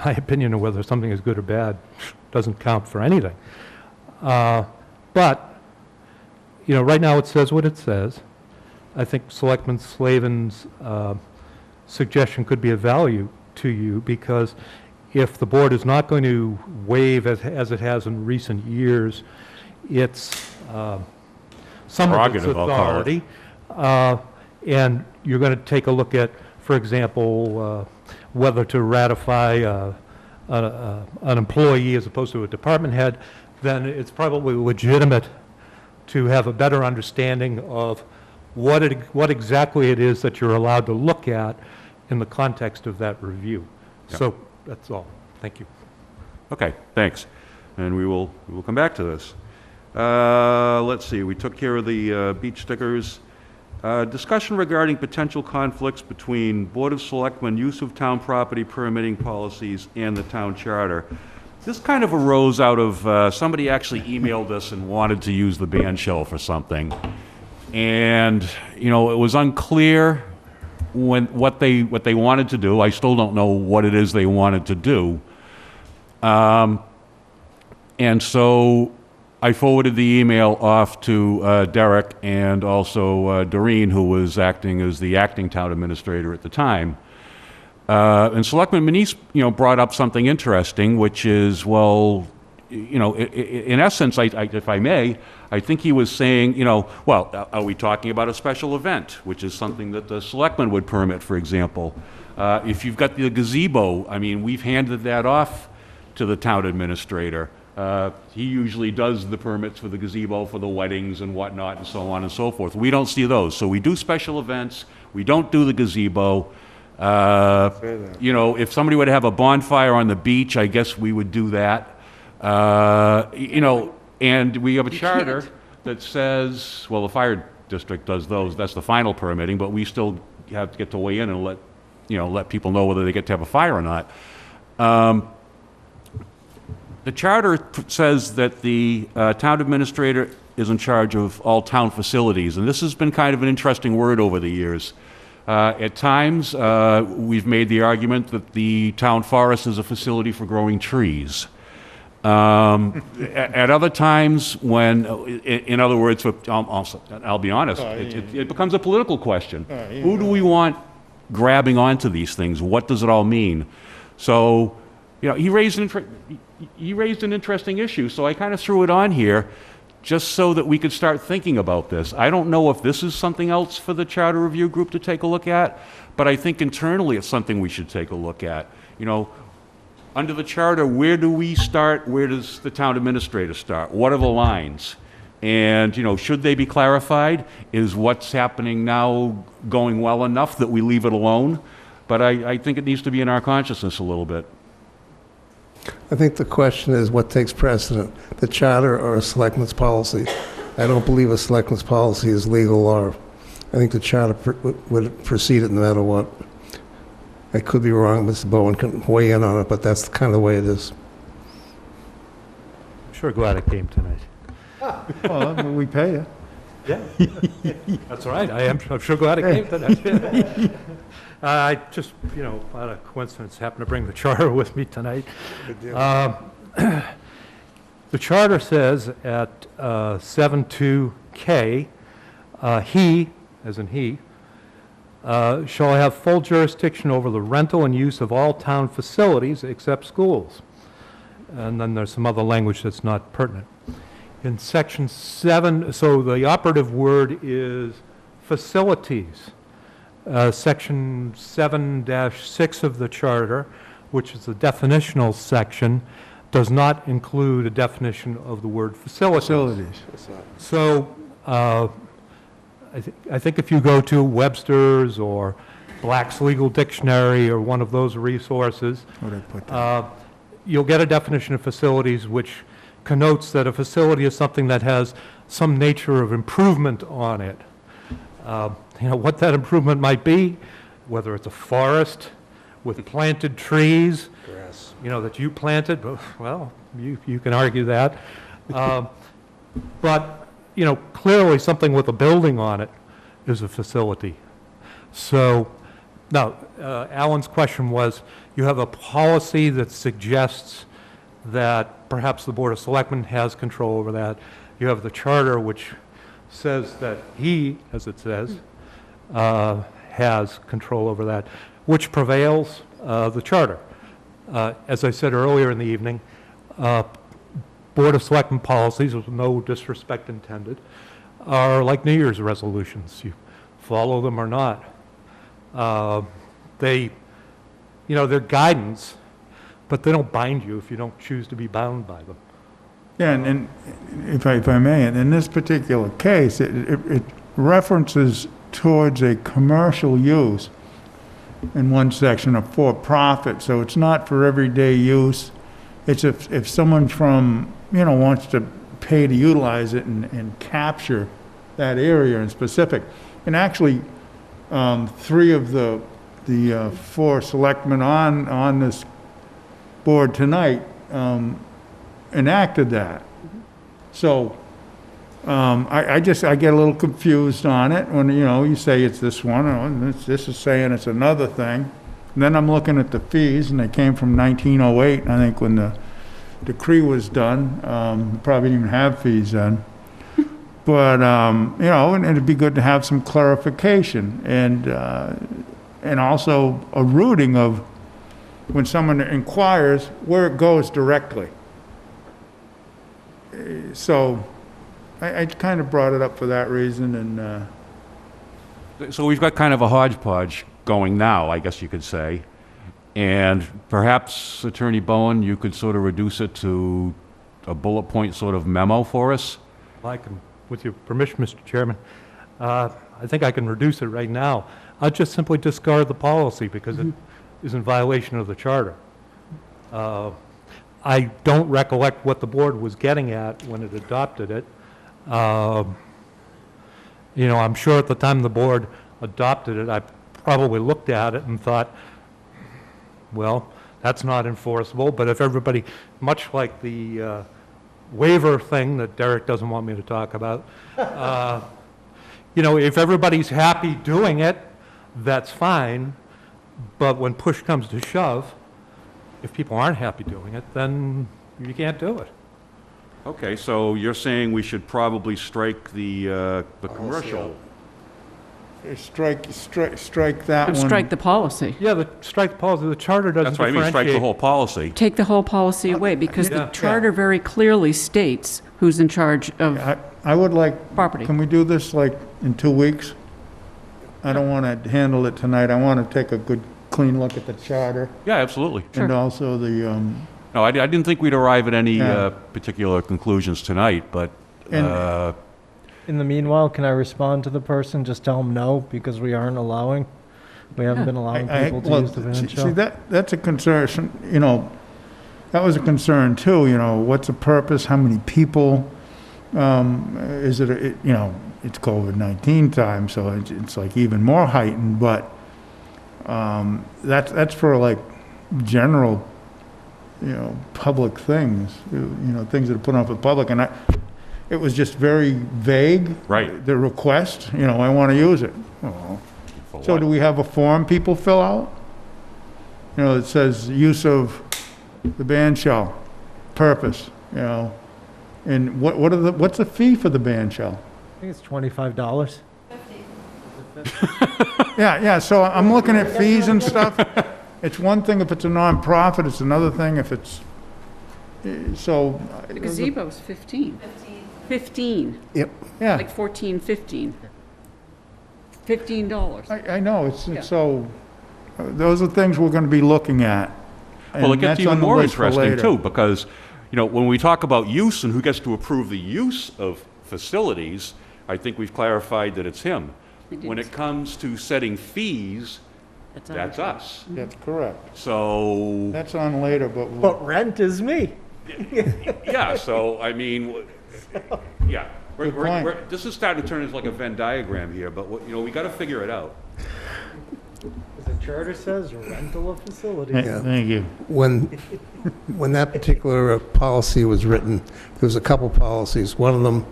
My opinion of whether something is good or bad doesn't count for anything. But, right now it says what it says. I think Selectman Slavin's suggestion could be of value to you, because if the board is not going to waive, as it has in recent years, its some of its Prerogative, I'll call it. authority, and you're going to take a look at, for example, whether to ratify an employee as opposed to a department head, then it's probably legitimate to have a better understanding of what exactly it is that you're allowed to look at in the context of that review. Yeah. So that's all. Thank you. Okay, thanks. And we will come back to this. Let's see, we took care of the beach stickers. Discussion regarding potential conflicts between Board of Selectmen use of town property permitting policies and the town charter. This kind of arose out of somebody actually emailed us and wanted to use the band shell for something. And, it was unclear what they wanted to do. I still don't know what it is they wanted to do. And so I forwarded the email off to Derek and also Doreen, who was acting as the acting town administrator at the time. And Selectman Manise, brought up something interesting, which is, well, in essence, if I may, I think he was saying, well, are we talking about a special event, which is something that the Selectmen would permit, for example? If you've got the gazebo, we've handed that off to the town administrator. He usually does the permits for the gazebo for the weddings and whatnot and so on and so forth. We don't see those. So we do special events. We don't do the gazebo. You know, if somebody were to have a bonfire on the beach, I guess we would do that. You know, and we have a charter that says, well, the fire district does those, that's the final permitting, but we still have to get to weigh in and let, you know, let people know whether they get to have a fire or not. The charter says that the town administrator is in charge of all town facilities, and this has been kind of an interesting word over the years. At times, we've made the argument that the town forest is a facility for growing trees. At other times, when, in other words, I'll be honest, it becomes a political question. Who do we want grabbing onto these things? What does it all mean? So, you know, he raised an interesting issue, so I kind of threw it on here just so that we could start thinking about this. I don't know if this is something else for the Charter Review Group to take a look at, but I think internally it's something we should take a look at. You know, under the charter, where do we start? Where does the town administrator start? What are the lines? And, you know, should they be clarified? Is what's happening now going well enough that we leave it alone? But I think it needs to be in our consciousness a little bit. I think the question is what takes precedent, the charter or a selectman's policy? I don't believe a selectman's policy is legal law. I think the charter would precede it no matter what. I could be wrong, Mr. Bowen can weigh in on it, but that's kind of the way it is. I'm sure glad I came tonight. Well, we pay you. Yeah, that's all right. I'm sure glad I came tonight. I just, you know, out of coincidence, happened to bring the charter with me tonight. Good deal. The charter says at 7.2K, he, as in he, shall have full jurisdiction over the rental and use of all town facilities except schools. And then there's some other language that's not pertinent. In section 7, so the operative word is facilities. Section 7-6 of the charter, which is the definitional section, does not include a definition of the word facilities. So I think if you go to Webster's or Black's Legal Dictionary or one of those resources, you'll get a definition of facilities which connotes that a facility is something that has some nature of improvement on it. You know, what that improvement might be, whether it's a forest with planted trees, Grass. you know, that you planted, well, you can argue that. But, you know, clearly something with a building on it is a facility. So, now, Alan's question was, you have a policy that suggests that perhaps the Board of Selectmen has control over that. You have the charter, which says that he, as it says, has control over that. Which prevails? The charter. As I said earlier in the evening, Board of Selectmen policies, with no disrespect intended, are like New Year's resolutions. You follow them or not. They, you know, they're guidance, but they don't bind you if you don't choose to be bound by them. Yeah, and if I may, in this particular case, it references towards a commercial use in one section, a for-profit, so it's not for everyday use. It's if someone from, you know, wants to pay to utilize it and capture that area in specific. And actually, 3 of the 4 selectmen on this board tonight enacted that. So I get a little confused on it when, you know, you say it's this one, and this is saying it's another thing. And then I'm looking at the fees, and they came from 1908, I think, when the decree was done. Probably didn't even have fees then. But, you know, and it'd be good to have some clarification and also a routing of when someone inquires where it goes directly. So I kind of brought it up for that reason, and So we've got kind of a hodgepodge going now, I guess you could say. And perhaps, Attorney Bowen, you could sort of reduce it to a bullet point sort of memo for us? I can, with your permission, Mr. Chairman, I think I can reduce it right now. I'd just simply discard the policy because it is in violation of the charter. I don't recollect what the board was getting at when it adopted it. You know, I'm sure at the time the board adopted it, I probably looked at it and thought, well, that's not enforceable, but if everybody, much like the waiver thing that Derek doesn't want me to talk about, you know, if everybody's happy doing it, that's fine, but when push comes to shove, if people aren't happy doing it, then you can't do it. Okay, so you're saying we should probably strike the commercial. Strike that one. Strike the policy. Yeah, strike the policy, the charter doesn't That's what I mean, strike the differentiate. whole policy. Take the whole policy away, because the Yeah. charter very clearly states who's in charge of I would like, property. can we do this like in 2 weeks? I don't want to handle it tonight. I want to take a good, clean look at the charter Yeah, absolutely. and also the, No, I didn't think we'd arrive at any Yeah. particular conclusions tonight, but, And- In the meanwhile, can I respond to the person, just tell them no, because we aren't allowing, we haven't been allowing people to well, use the van see, shell? that's a concern, you know, that was a concern too, you know, what's the purpose, how many people? Is it, you know, it's COVID-19 time, so it's like even more heightened, but that's for like general, you know, public things, you know, things that are put on for the public, and it was just very vague. Right. The request, you know, I want to use it. Oh. for So what? do we have a form people fill out? You know, it says use of the band shell, purpose, you know, and what's the fee for the band shell? I think it's $25. Yeah, so I'm looking at fees and stuff. It's one thing if it's a nonprofit, it's another thing if it's, so. The gazebo's 15. 15, Yep. Yeah, like 14, 15. $15. I know, Yeah. it's so, those are things we're gonna be looking at. Well, it and gets that's on even the more list for interesting later. too, because, you know, when we talk about use and who gets to approve the use of facilities, I think we've clarified that it's him. When it comes to setting fees, that's us. That's correct. So, That's on later, but But rent is me. yeah, so, I mean, yeah. Good point. This is starting to turn into like a Venn diagram here, but, you know, we got to figure it out. The charter says rental of facilities. Yeah. Thank you. When that particular policy was written, there was a couple policies. One of them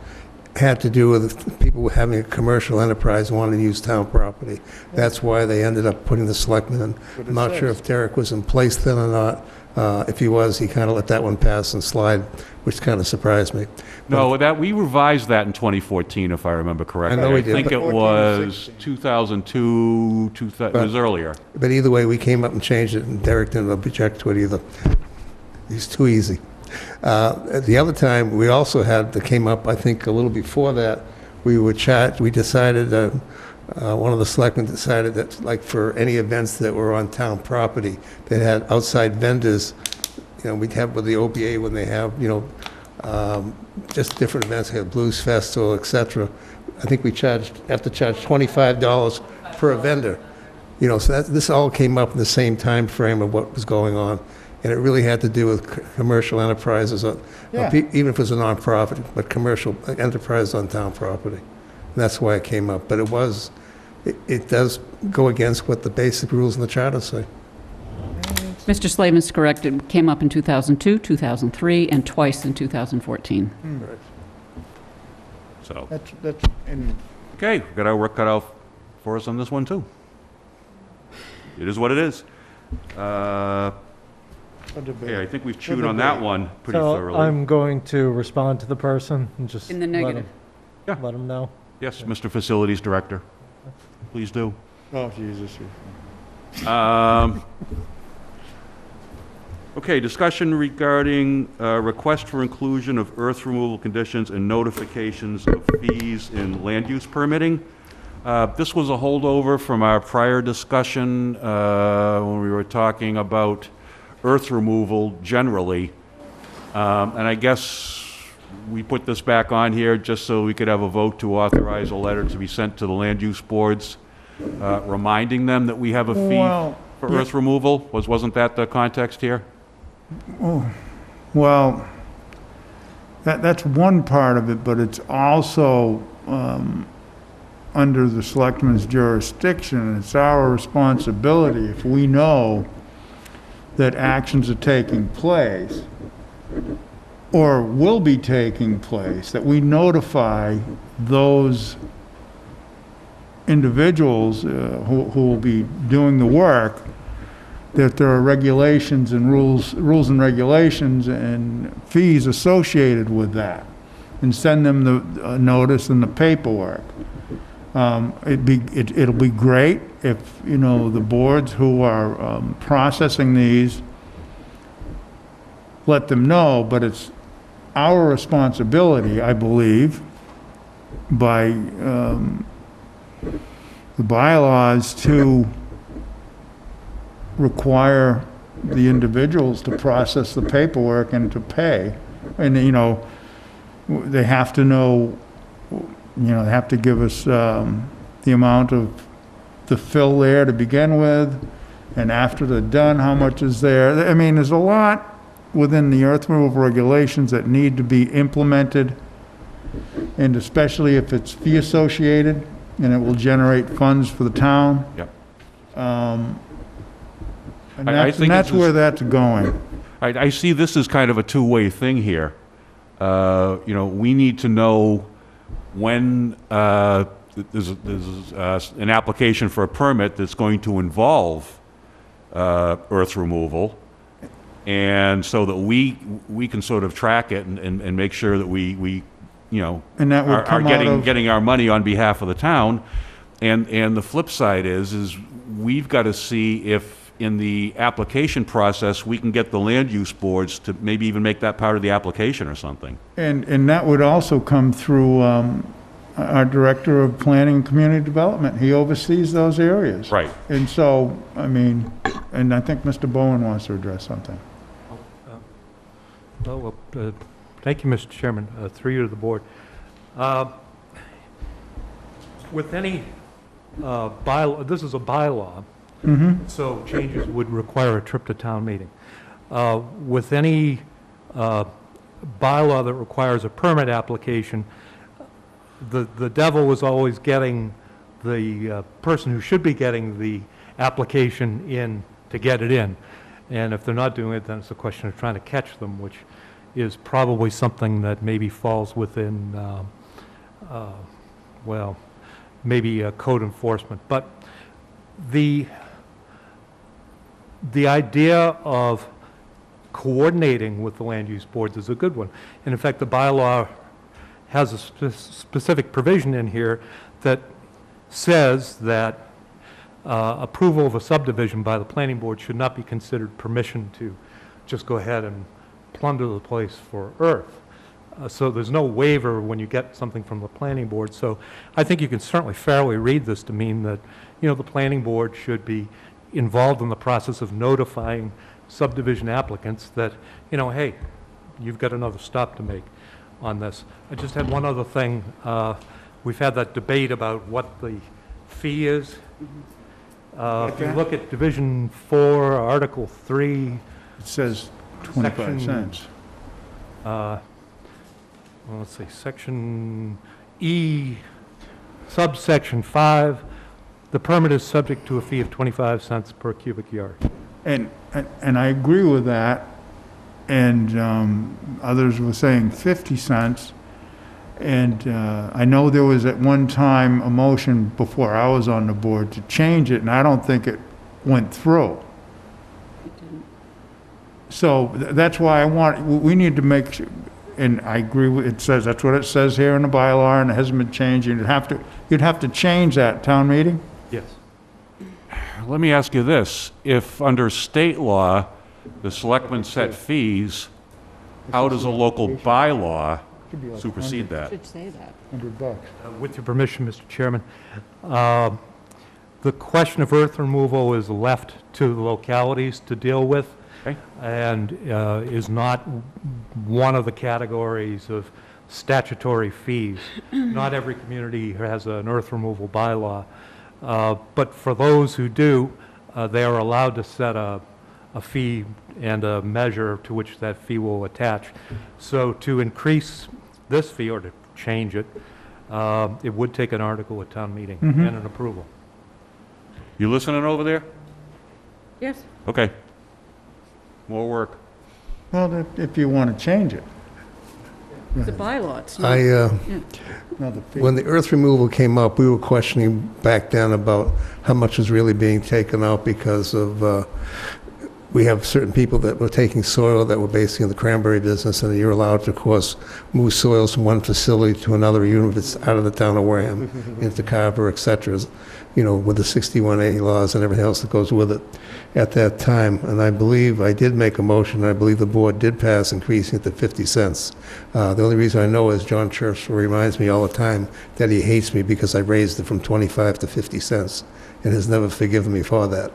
had to do with people having a commercial enterprise wanting to use town property. That's why they ended up putting the selectmen in. But it I'm not sure says- if Derek was in place then or not. If he was, he kind of let that one pass and slide, which kind of surprised me. No, we revised that in 2014, if I remember correctly. I know we did, I think but- it 14 or was 16. 2002, it was earlier. But either way, we came up and changed it, and Derek didn't object to it either. He's too easy. The other time, we also had, that came up, I think, a little before that, we decided, one of the selectmen decided that, like, for any events that were on town property, that had outside vendors, you know, we'd have with the OBA when they have, you know, just different events, have Blues Festival, et cetera. I think we have to charge $25 per vendor. You know, so this all came up in the same time frame of what was going on. And it really had to do with commercial enterprises, Yeah. even if it was a nonprofit, but commercial enterprise on town property. And that's why it came up. But it does go against what the basic rules in the charter say. Mr. Slavin's correct. It came up in 2002, 2003, and twice in 2014. So, And okay, we got our work cut out for us on this one, too. It is what it is. Okay, I think we've chewed on that one pretty So thoroughly. I'm going to respond to the person and just In the negative. Yeah. let them know. Yes, Mr. Facilities Director, please do. oh, Jesus. Okay, discussion regarding request for inclusion of earth removal conditions and notifications of fees in land use permitting. This was a holdover from our prior discussion when we were talking about earth removal generally. And I guess we put this back on here just so we could have a vote to authorize a letter to be sent to the land use boards reminding them that we have a fee Well, for earth removal? Wasn't that the context here? well, that's one part of it, but it's also under the selectmen's jurisdiction. It's our responsibility, if we know that actions are taking place or will be taking place, that we notify those individuals who will be doing the work, that there are regulations and rules and regulations and fees associated with that, and send them the notice and the paperwork. It'll be great if, you know, the boards who are processing these let them know, but it's our responsibility, I believe, by the bylaws to require the individuals to process the paperwork and to pay. And, you know, they have to know, you know, they have to give us the amount of the fill there to begin with, and after they're done, how much is there. I mean, there's a lot within the earth removal regulations that need to be implemented, and especially if it's fee associated, and it will generate funds for the town. Yep. And I think that's this is- where that's going. I see this as kind of a two-way thing here. You know, we need to know when there's an application for a permit that's going to involve earth removal, and so that we can sort of track it and make sure that we you know, And that would are come out of, getting our money on behalf of the town. And the flip side is we've got to see if in the application process, we can get the land use boards to maybe even make that part of the application or something. and that would also come through our Director of Planning and Community Development. He oversees those areas. Right. And so, I mean, and I think Mr. Bowen wants to address something. Thank you, Mr. Chairman, through you to the board. With any bylaw, this is a bylaw, so changes would require a trip to town meeting. With any bylaw that requires a permit application, the devil is always getting the person who should be getting the application in to get it in. And if they're not doing it, then it's a question of trying to catch them, which is probably something that maybe falls within, well, maybe code enforcement. But the idea of coordinating with the land use boards is a good one. And in fact, the bylaw has a specific provision in here that says that approval of a subdivision by the planning board should not be considered permission to just go ahead and plunder the place for earth. So there's no waiver when you get something from the planning board. So I think you can certainly fairly read this to mean that, you know, the planning board should be involved in the process of notifying subdivision applicants that, you know, hey, you've got another stop to make on this. I just had one other thing. We've had that debate about what the fee is. If you look at Division 4, Article 3, It says 25 cents. well, let's see, Section E, subsection 5, the permit is subject to a fee of 25 cents per cubic yard. And I agree with that, and others were saying 50 cents. And I know there was at one time a motion before I was on the board to change it, and I don't think it went through. So that's why we need to make sure, and I agree with, it says, that's what it says here in the bylaw, and it hasn't been changed. You'd have to change that at town meeting? Yes. Let me ask you this. If under state law, the selectmen set fees, how does a local bylaw supersede that? Should say that. $100. With your permission, Mr. Chairman, the question of earth removal is left to the localities to deal with. Okay. And is not one of the categories of statutory fees. Not every community has an earth removal bylaw. But for those who do, they are allowed to set a fee and a measure to which that fee will attach. So to increase this fee or to change it, it would take an article at town meeting and an approval. You listening over there? Yes. Okay. More work. Well, if you want to change it. The bylaw, it's not. No, the fee. When the earth removal came up, we were questioning back then about how much was really being taken out because of, we have certain people that were taking soil that were basically in the cranberry business, and you're allowed to, of course, move soils from one facility to another, even if it's out of the town of Wareham, into Carver, et cetera, with the 61A laws and everything else that goes with it at that time. And I believe I did make a motion, and I believe the board did pass increasing it to 50 cents. The only reason I know is John Church reminds me all the time that he hates me because I raised it from 25 to 50 cents and has never forgiven me for that.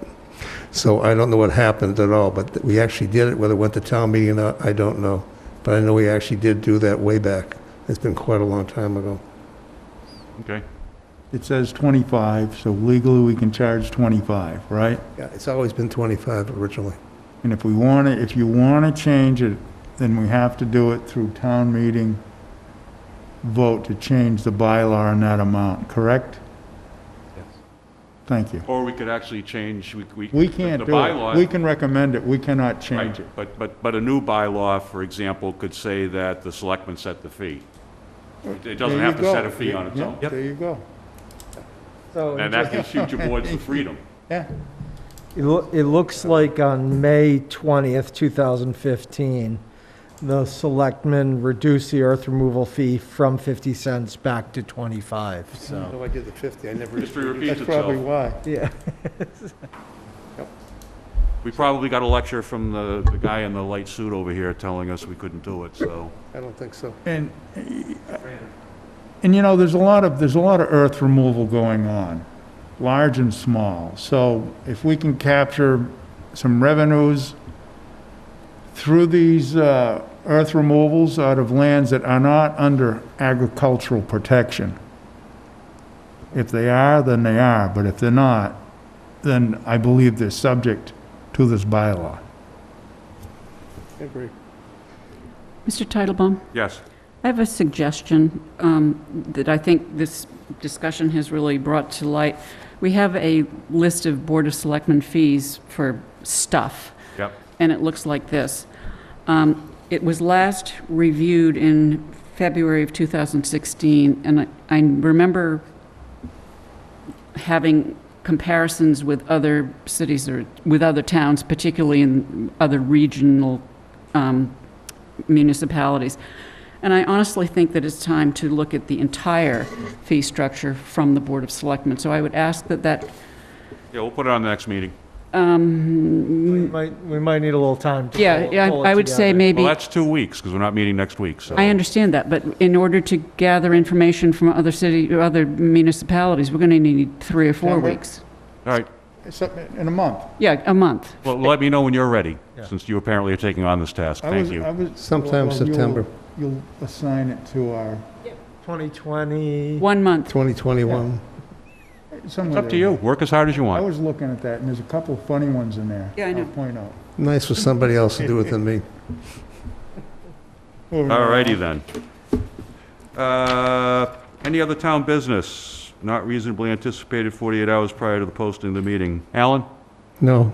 So I don't know what happened at all, but we actually did it. Whether it went to town meeting or not, I don't know. But I know we actually did do that way back. It's been quite a long time ago. Okay. It says 25, so legally we can charge 25, right? Yeah, it's always been 25 originally. And if you want to change it, then we have to do it through town meeting vote to change the bylaw in that amount, correct? Yes. Thank you. Or we could actually change, We can't the do bylaw. it. We can recommend it, we cannot Right, change it. but a new bylaw, for example, could say that the selectmen set the fee. It doesn't There have you to set go. a fee on its Yeah, own. there you go. So And that gives future boards the freedom. Yeah. it looks like on May 20th, 2015, the selectmen reduced the earth removal fee from 50 cents back to 25, so. No, I did the 50. I never. History repeats That's probably itself. why. Yeah. We probably got a lecture from the guy in the light suit over here telling us we couldn't do it, so. I don't think so. And there's a lot of earth removal going on, large and small. So if we can capture some revenues through these earth removals out of lands that are not under agricultural protection. If they are, then they are, but if they're not, then I believe they're subject to this bylaw. I agree. Mr. Titlebaum, Yes. I have a suggestion that I think this discussion has really brought to light. We have a list of Board of Selectmen fees for stuff. Yep. And it looks like this. It was last reviewed in February of 2016, and I remember having comparisons with other cities or with other towns, particularly in other regional municipalities. And I honestly think that it's time to look at the entire fee structure from the Board of Selectmen. So I would ask that Yeah, we'll put it on the next meeting. We might need a little time to pull it I would say together. maybe, Well, that's 2 weeks, because we're not meeting next week, so. I understand that, but in order to gather information from other other municipalities, we're going to need 3 or 4 December? weeks. All right, In a month. Yeah, a month. well, let me know when you're ready, Yeah. since you apparently are taking on this task. Thank you. Sometime September. You'll assign it to our, 2020. 1 month. 2021. somewhere It's up to there. you. Work as hard as you I want. was looking at that, and there's a couple of funny ones in there. Yeah, I know. I'll point out. Nice for somebody else to do it than me. All righty then. Any other town business not reasonably anticipated 48 hours prior to the posting of the meeting? Alan? No.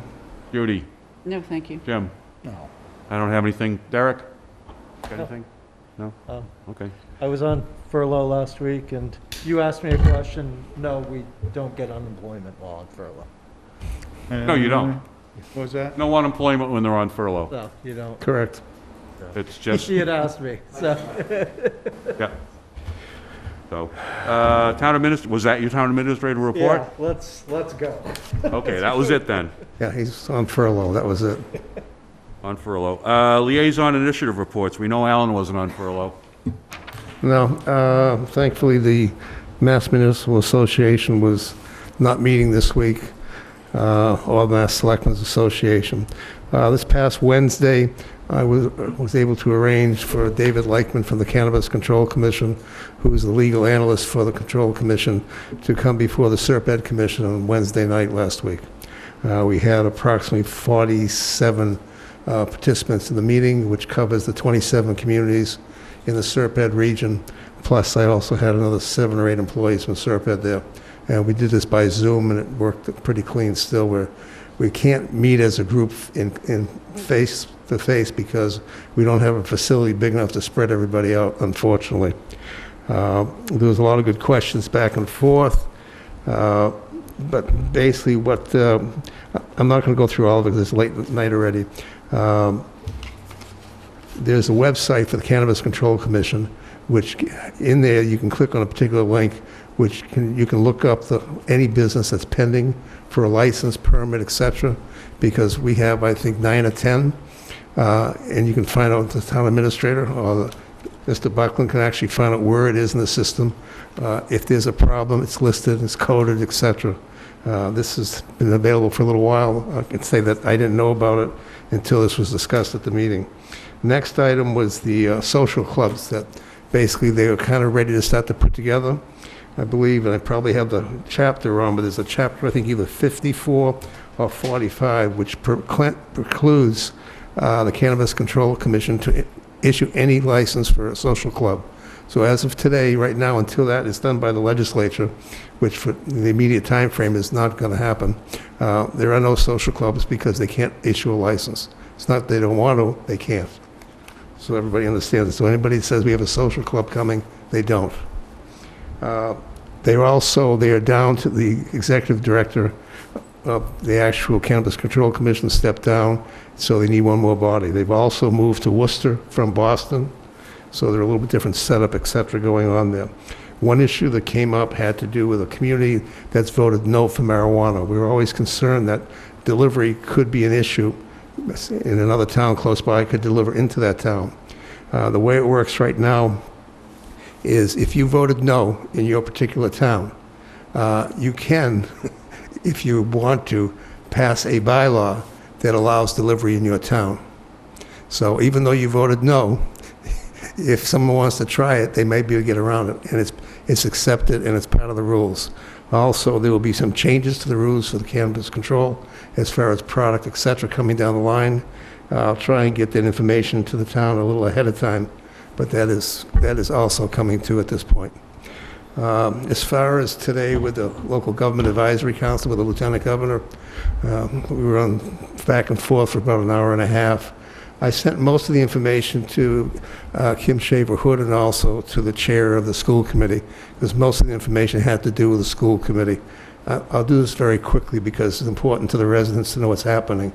Judy? No, thank you. Jim? No. I don't have anything. Derek? Got anything? No? Um, Okay. I was on furlough last week, and you asked me a question. No, we don't get unemployment while on furlough. No, you don't. What was that? No unemployment when they're on furlough. So, you don't. Correct. It's just, She had asked me, so. yeah. So, town administrator, was that your town administrator report? Yeah, let's go. Okay, that was it then, Yeah, he's on furlough. That was it. on furlough. Liaison initiative reports. We know Alan wasn't on furlough. No, thankfully, the Mass Municipal Association was not meeting this week, or Mass Selectmen's Association. This past Wednesday, I was able to arrange for David Leichman from the Cannabis Control Commission, who is the legal analyst for the Control Commission, to come before the Serped Commission on Wednesday night last week. We had approximately 47 participants in the meeting, which covers the 27 communities in the Serped region. Plus, I also had another 7 or 8 employees from Serped there. And we did this by Zoom, and it worked pretty clean still, where we can't meet as a group in face-to-face because we don't have a facility big enough to spread everybody out, unfortunately. There was a lot of good questions back and forth. But basically I'm not going to go through all of it because it's late at night already. There's a website for the Cannabis Control Commission, which in there you can click on a particular link, which you can look up any business that's pending for a license, permit, etc. Because we have, I think, 9 or 10, and you can find out the town administrator or Mr. Buckland can actually find out where it is in the system. If there's a problem, it's listed, it's coded, etc. This has been available for a little while. I can say that I didn't know about it until this was discussed at the meeting. Next item was the social clubs that basically they were kind of ready to start to put together. I believe, and I probably have the chapter wrong, but there's a chapter, I think either 54 or 45, which precludes the Cannabis Control Commission to issue any license for a social club. So as of today, right now, until that is done by the legislature, which for the immediate time frame is not going to happen, there are no social clubs because they can't issue a license. It's not they don't want to, they can't. So everybody understands it. So anybody that says we have a social club coming, they don't. They are down to the executive director of the actual Cannabis Control Commission stepped down, so they need one more body. They've also moved to Worcester from Boston, so they're a little bit different setup, et cetera, going on there. One issue that came up had to do with a community that's voted no for marijuana. We were always concerned that delivery could be an issue in another town close by, could deliver into that town. The way it works right now is if you voted no in your particular town, you can, if you want to, pass a bylaw that allows delivery in your town. So even though you voted no, if someone wants to try it, they may be able to get around it, and it's accepted and it's part of the rules. Also, there will be some changes to the rules for the cannabis control as far as product, et cetera, coming down the line. I'll try and get that information to the town a little ahead of time, but that is also coming to at this point. As far as today with the local government advisory council with the lieutenant governor, we were on back and forth for about an hour and a half. I sent most of the information to Kim Shaver-Hood and also to the chair of the school committee, because most of the information had to do with the school committee. I'll do this very quickly because it's important to the residents to know what's happening,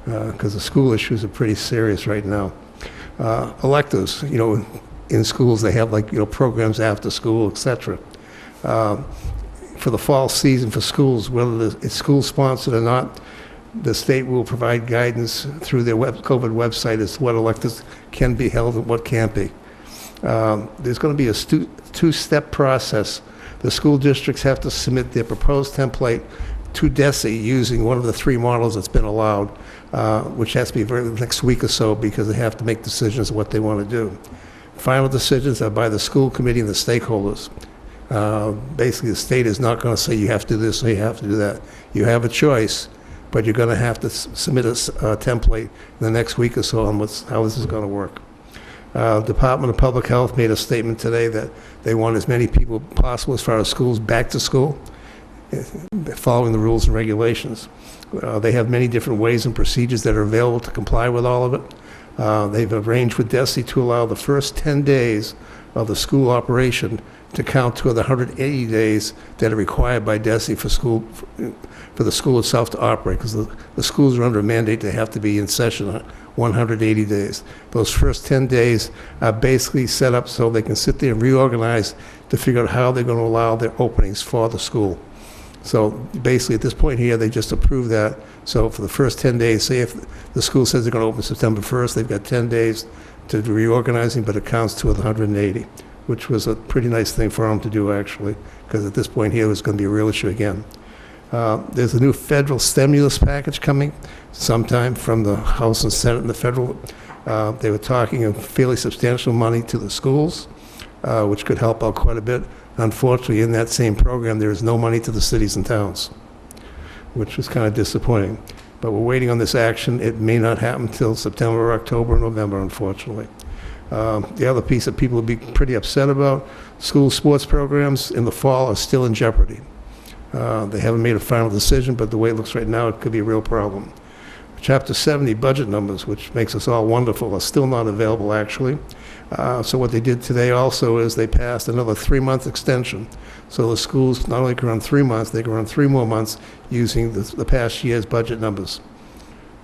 because the school issues are pretty serious right now. Electives, in schools they have programs after school, etc. For the fall season for schools, whether it's school sponsored or not, the state will provide guidance through their COVID website as to what electives can be held and what can't be. There's going to be a two-step process. The school districts have to submit their proposed template to DESE using one of the 3 models that's been allowed, which has to be the next week or so because they have to make decisions of what they want to do. Final decisions are by the school committee and the stakeholders. Basically, the state is not going to say you have to do this or you have to do that. You have a choice, but you're going to have to submit a template in the next week or so on how this is going to work. Department of Public Health made a statement today that they want as many people possible as far as schools back to school, following the rules and regulations. They have many different ways and procedures that are available to comply with all of it. They've arranged with DESE to allow the first 10 days of the school operation to count toward the 180 days that are required by DESE for the school itself to operate, because the schools are under a mandate they have to be in session 180 days. Those first 10 days are basically set up so they can sit there and reorganize to figure out how they're going to allow their openings for the school. So basically at this point here, they just approved that. So for the first 10 days, say if the school says they're going to open September 1st, they've got 10 days to do reorganizing, but it counts to 180, which was a pretty nice thing for them to do actually, because at this point here, it was going to be a real issue again. There's a new federal stimulus package coming sometime from the House and Senate and the federal. They were talking of fairly substantial money to the schools, which could help out quite a bit. Unfortunately, in that same program, there is no money to the cities and towns, which was kind of disappointing. But we're waiting on this action. It may not happen till September, October, November, unfortunately. The other piece that people will be pretty upset about, school sports programs in the fall are still in jeopardy. They haven't made a final decision, but the way it looks right now, it could be a real problem. Chapter 70 budget numbers, which makes us all wonderful, are still not available, actually. So what they did today also is they passed another 3-month extension. So the schools not only can run 3 months, they can run 3 more months using the past year's budget numbers.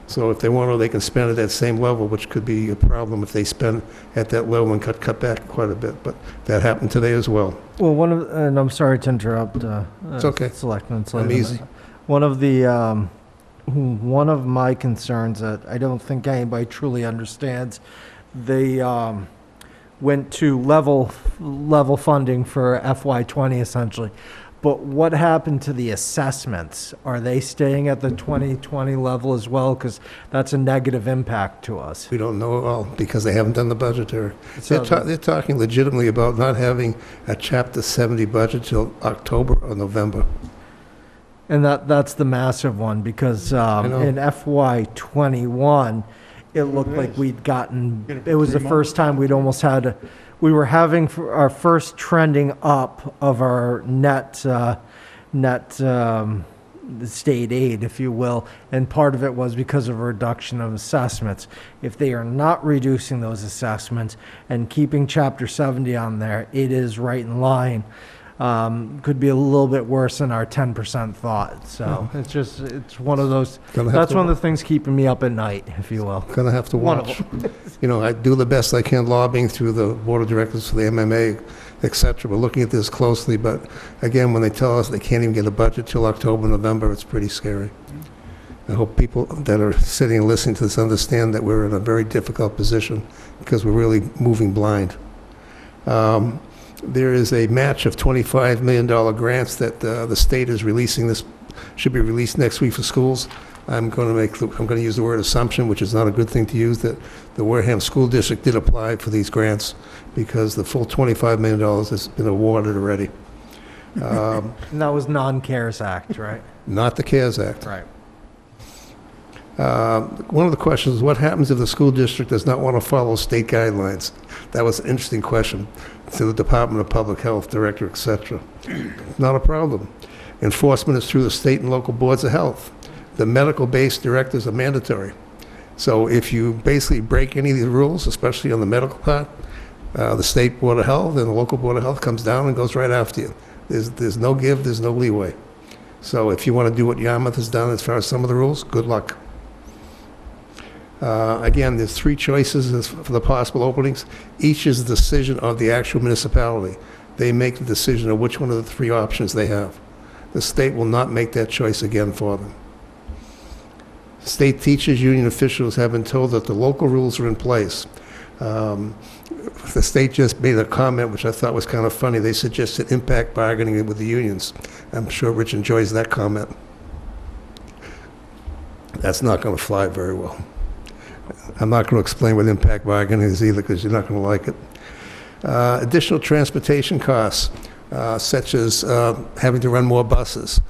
So if they want to, they can spend at that same level, which could be a problem if they spend at that level and cut back quite a bit. But that happened today as well. Well, and I'm sorry to interrupt. It's okay. Selectman. I'm easy. One of my concerns that I don't think anybody truly understands, they went to level funding for FY20 essentially. But what happened to the assessments? Are they staying at the 2020 level as well? Because that's a negative impact to us. We don't know at all because they haven't done the budgetary. So They're talking legitimately about not having a Chapter 70 budget till October or November. And that's the massive one, because know. in FY21, it looked like we'd gotten, it was the first time we'd almost had, we were having our first trending up of our net state aid, if you will, and part of it was because of a reduction of assessments. If they are not reducing those assessments and keeping Chapter 70 on there, it is right in line. Could be a little bit worse than our 10% thought. So it's one of those, that's one of the things keeping me up at night, if you will. Gonna have to One of watch. You know, I do the best I can lobbying through the board of directors for the MMA, et cetera. We're looking at this closely, but again, when they tell us they can't even get a budget till October, November, it's pretty scary. I hope people that are sitting and listening to this understand that we're in a very difficult position because we're really moving blind. There is a match of $25 million grants that the state is releasing. This should be released next week for schools. I'm going to use the word assumption, which is not a good thing to use, that the Wareham School District did apply for these grants because the full $25 million has been awarded already. And that was non-CARES Act, right? Not the CARES Act. Right. One of the questions is, what happens if the school district does not want to follow state guidelines? That was an interesting question to the Department of Public Health Director, et cetera. Not a problem. Enforcement is through the state and local boards of health. The medical-based directives are mandatory. So if you basically break any of the rules, especially on the medical part, the state board of health and the local board of health comes down and goes right after you. There's no give, there's no leeway. So if you want to do what Yarmouth has done as far as some of the rules, good luck. Again, there's 3 choices for the possible openings. Each is the decision of the actual municipality. They make the decision of which one of the 3 options they have. The state will not make that choice again for them. State teachers union officials have been told that the local rules are in place. The state just made a comment which I thought was kind of funny. They suggested impact bargaining with the unions. I'm sure Rich enjoys that comment. That's not going to fly very well. I'm not going to explain what impact bargaining is either, because you're not going to like it. Additional transportation costs, such as having to run more buses,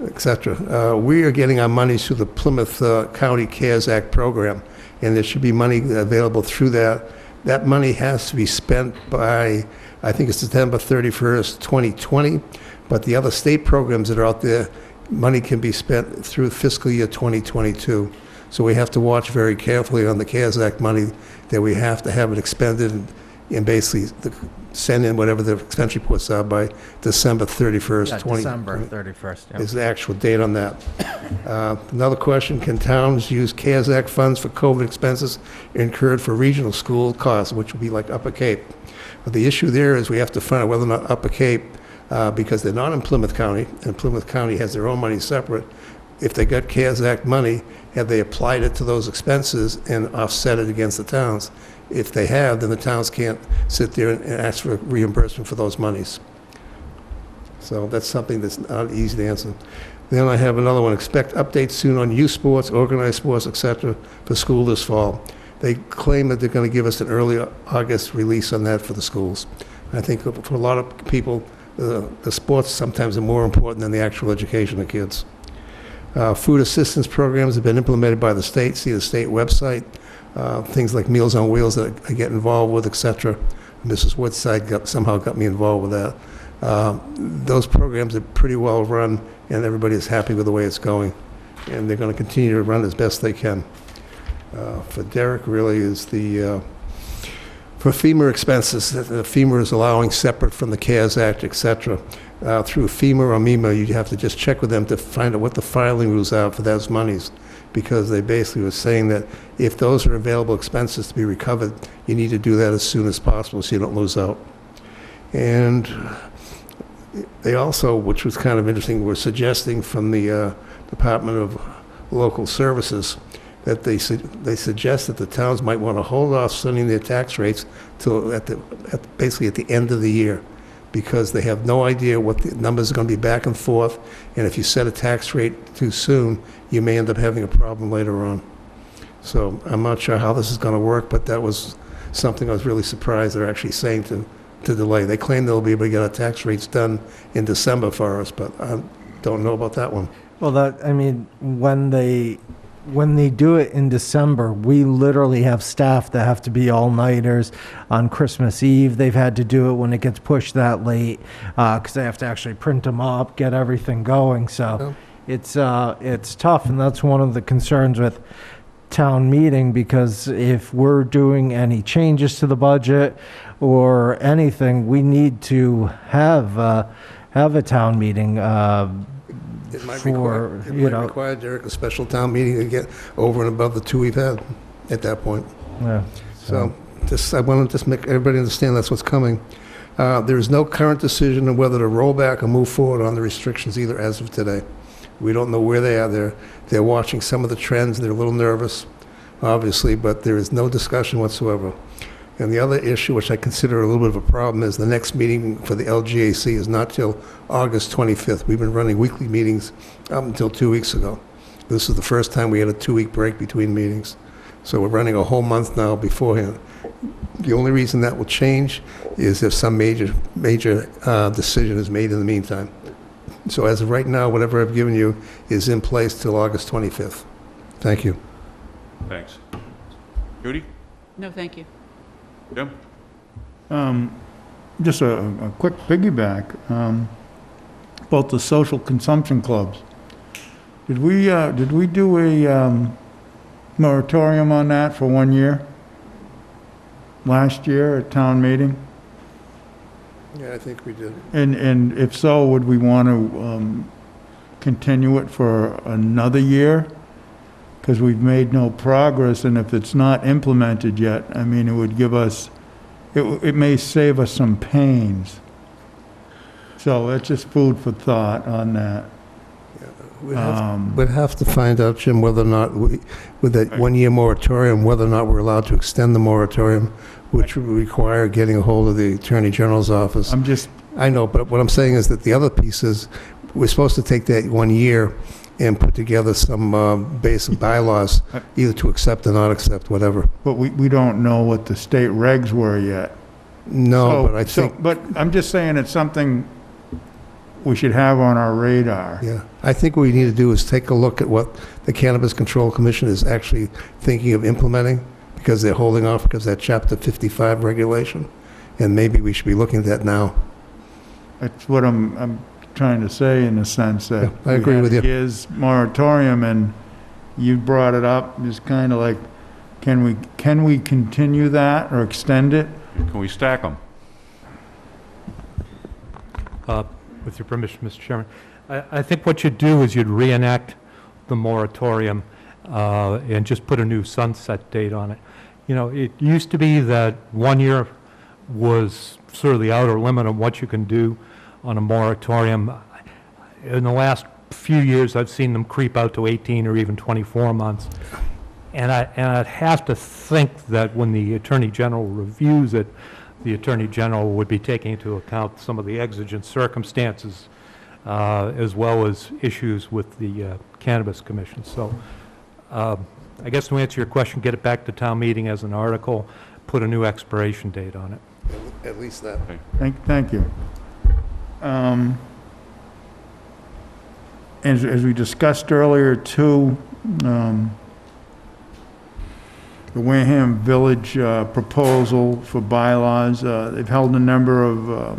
etc. We are getting our money through the Plymouth County CARES Act program, and there should be money available through that. That money has to be spent by, I think it's September 31st, 2020, but the other state programs that are out there, money can be spent through fiscal year 2022. So we have to watch very carefully on the CARES Act money that we have to have it expended and basically send in whatever the expense reports are by December 31st, 2020. December 31st, yeah. Is the actual date on that. Another question, can towns use CARES Act funds for COVID expenses incurred for regional school costs, which would be like Upper Cape? But the issue there is we have to find out whether or not Upper Cape, because they're not in Plymouth County, and Plymouth County has their own money separate, if they got CARES Act money, have they applied it to those expenses and offset it against the towns? If they have, then the towns can't sit there and ask for reimbursement for those monies. So that's something that's not easy to answer. Then I have another one, expect updates soon on youth sports, organized sports, etc. for school this fall. They claim that they're going to give us an early August release on that for the schools. I think for a lot of people, the sports sometimes are more important than the actual education of kids. Food assistance programs have been implemented by the state. See the state website. Things like Meals on Wheels that I get involved with, etc. Mrs. Woodside somehow got me involved with that. Those programs are pretty well run, and everybody is happy with the way it's going. And they're going to continue to run as best they can. For Derek, really, is for FEMA expenses, that FEMA is allowing separate from the CARES Act, etc. Through FEMA or MEMA, you have to just check with them to find out what the filing rules are for those monies, because they basically were saying that if those are available expenses to be recovered, you need to do that as soon as possible so you don't lose out. And they also, which was kind of interesting, were suggesting from the Department of Local Services that they suggest that the towns might want to hold off sending their tax rates till basically at the end of the year, because they have no idea what the numbers are going to be back and forth, and if you set a tax rate too soon, you may end up having a problem later on. So I'm not sure how this is going to work, but that was something I was really surprised they're actually saying to delay. They claim they'll be able to get our tax rates done in December for us, but I don't know about that one. Well, when they do it in December, we literally have staff that have to be all-nighters on Christmas Eve. They've had to do it when it gets pushed that late because they have to actually print them up, get everything going. So it's tough, and that's one of the concerns with town meeting, because if we're doing any changes to the budget or anything, we need to have a town meeting. It might require, Derek, a special town meeting to get over and above the two we've had at that point. Yeah. So I want to just make everybody understand that's what's coming. There is no current decision on whether to roll back or move forward on the restrictions either as of today. We don't know where they are. They're watching some of the trends. They're a little nervous, obviously, but there is no discussion whatsoever. And the other issue, which I consider a little bit of a problem, is the next meeting for the LGAC is not till August 25th. We've been running weekly meetings up until 2 weeks ago. This is the first time we had a 2-week break between meetings. So we're running a whole month now beforehand. The only reason that will change is if some major decision is made in the meantime. So as of right now, whatever I've given you is in place till August 25th. Thank you. Thanks. Judy? No, thank you. Jim? Just a quick piggyback about the social consumption clubs. Did we do a moratorium on that for 1 year? Last year at town meeting? Yeah, I think we did. And if so, would we want to continue it for another year? Because we've made no progress, and if it's not implemented yet, I mean, it would give us, it may save us some pains. So that's just food for thought on that. We'd have to find out, Jim, whether or not, with that 1-year moratorium, whether or not we're allowed to extend the moratorium, which would require getting a hold of the Attorney General's office. I know, but what I'm saying is that the other piece is, we're supposed to take that 1 year and put together some basic bylaws, either to accept or not accept, whatever. But we don't know what the state regs were yet. No, but I think... But I'm just saying it's something we should have on our radar. Yeah, I think what we need to do is take a look at what the Cannabis Control Commission is actually thinking of implementing, because they're holding off because of that Chapter 55 regulation, and maybe we should be looking at that now. That's what I'm trying to say, in the sense that Yeah, I agree with you. Is moratorium, and you brought it up, just kind of like, can we continue that or extend it? Can we stack them? With your permission, Mr. Chairman, I think what you'd do is you'd reenact the moratorium and just put a new sunset date on it. You know, it used to be that 1 year was sort of the outer limit of what you can do on a moratorium. In the last few years, I've seen them creep out to 18 or even 24 months. And I'd have to think that when the Attorney General reviews it, the Attorney General would be taking into account some of the exigent circumstances as well as issues with the Cannabis Commission. So I guess to answer your question, get it back to town meeting as an article, put a new expiration date on it. At least that. Thank you. As we discussed earlier, too, the Wareham Village proposal for bylaws, they've held a number of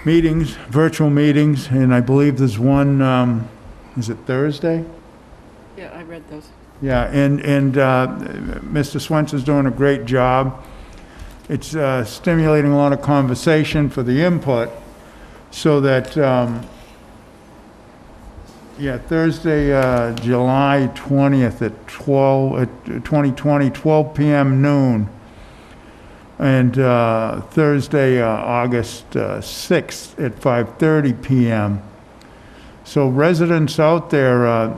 meetings, virtual meetings, and I believe there's one, is it Thursday? Yeah, I read those. Yeah, and Mr. Swenson's doing a great job. It's stimulating a lot of conversation for the input, so that, Thursday, July 20th at 2020, 12 p.m. noon. And Thursday, August 6th at 5:30 p.m. So residents out there,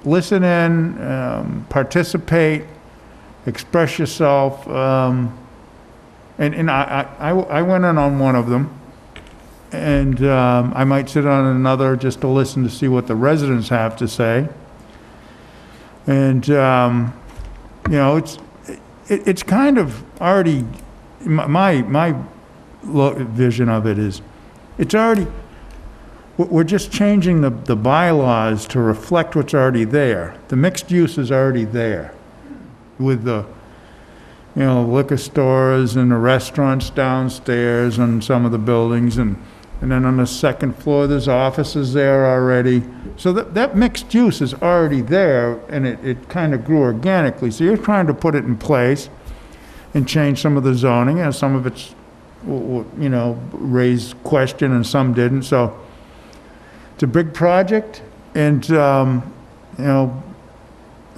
listen in, participate, express yourself. And I went in on one of them, and I might sit on another just to listen to see what the residents have to say. And, it's kind of already, my vision of it is, it's already, we're just changing the bylaws to reflect what's already there. The mixed use is already there with the, liquor stores and the restaurants downstairs and some of the buildings, and then on the second floor, there's offices there already. So that mixed use is already there, and it kind of grew organically. So you're trying to put it in place and change some of the zoning, and some of it's, raised question and some didn't. So it's a big project, and, I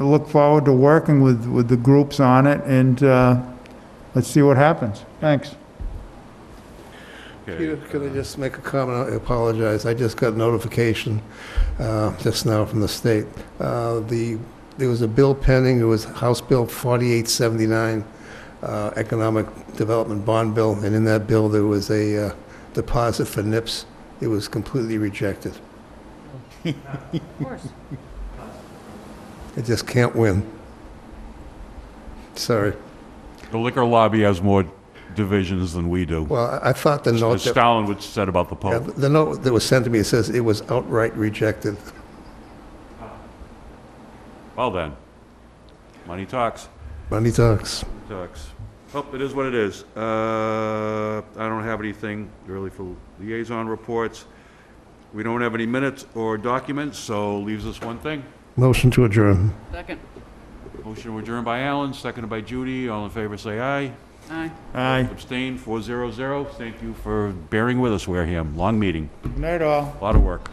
look forward to working with the groups on it, and let's see what happens. Thanks. Peter, could I just make a comment? I apologize. I just got notification just now from the state. There was a bill pending. It was House Bill 4879, Economic Development Bond Bill, and in that bill there was a deposit for NIPS. It was completely rejected. Of course. It just can't win. Sorry. The liquor lobby has more divisions than we do. Well, I thought the note As Stalin would said about the Pope. the note that was sent to me, it says it was outright rejected. Well then, money talks. Money talks. Talks. Well, it is what it is. I don't have anything really for liaison reports. We don't have any minutes or documents, so leaves us one thing. Motion to adjourn. Second. Motion to adjourn by Alan, seconded by Judy. All in favor, say aye. Aye. Aye. Abstain, 400. Thank you for bearing with us, Wareham. Long meeting. Good night, all. A lot of work.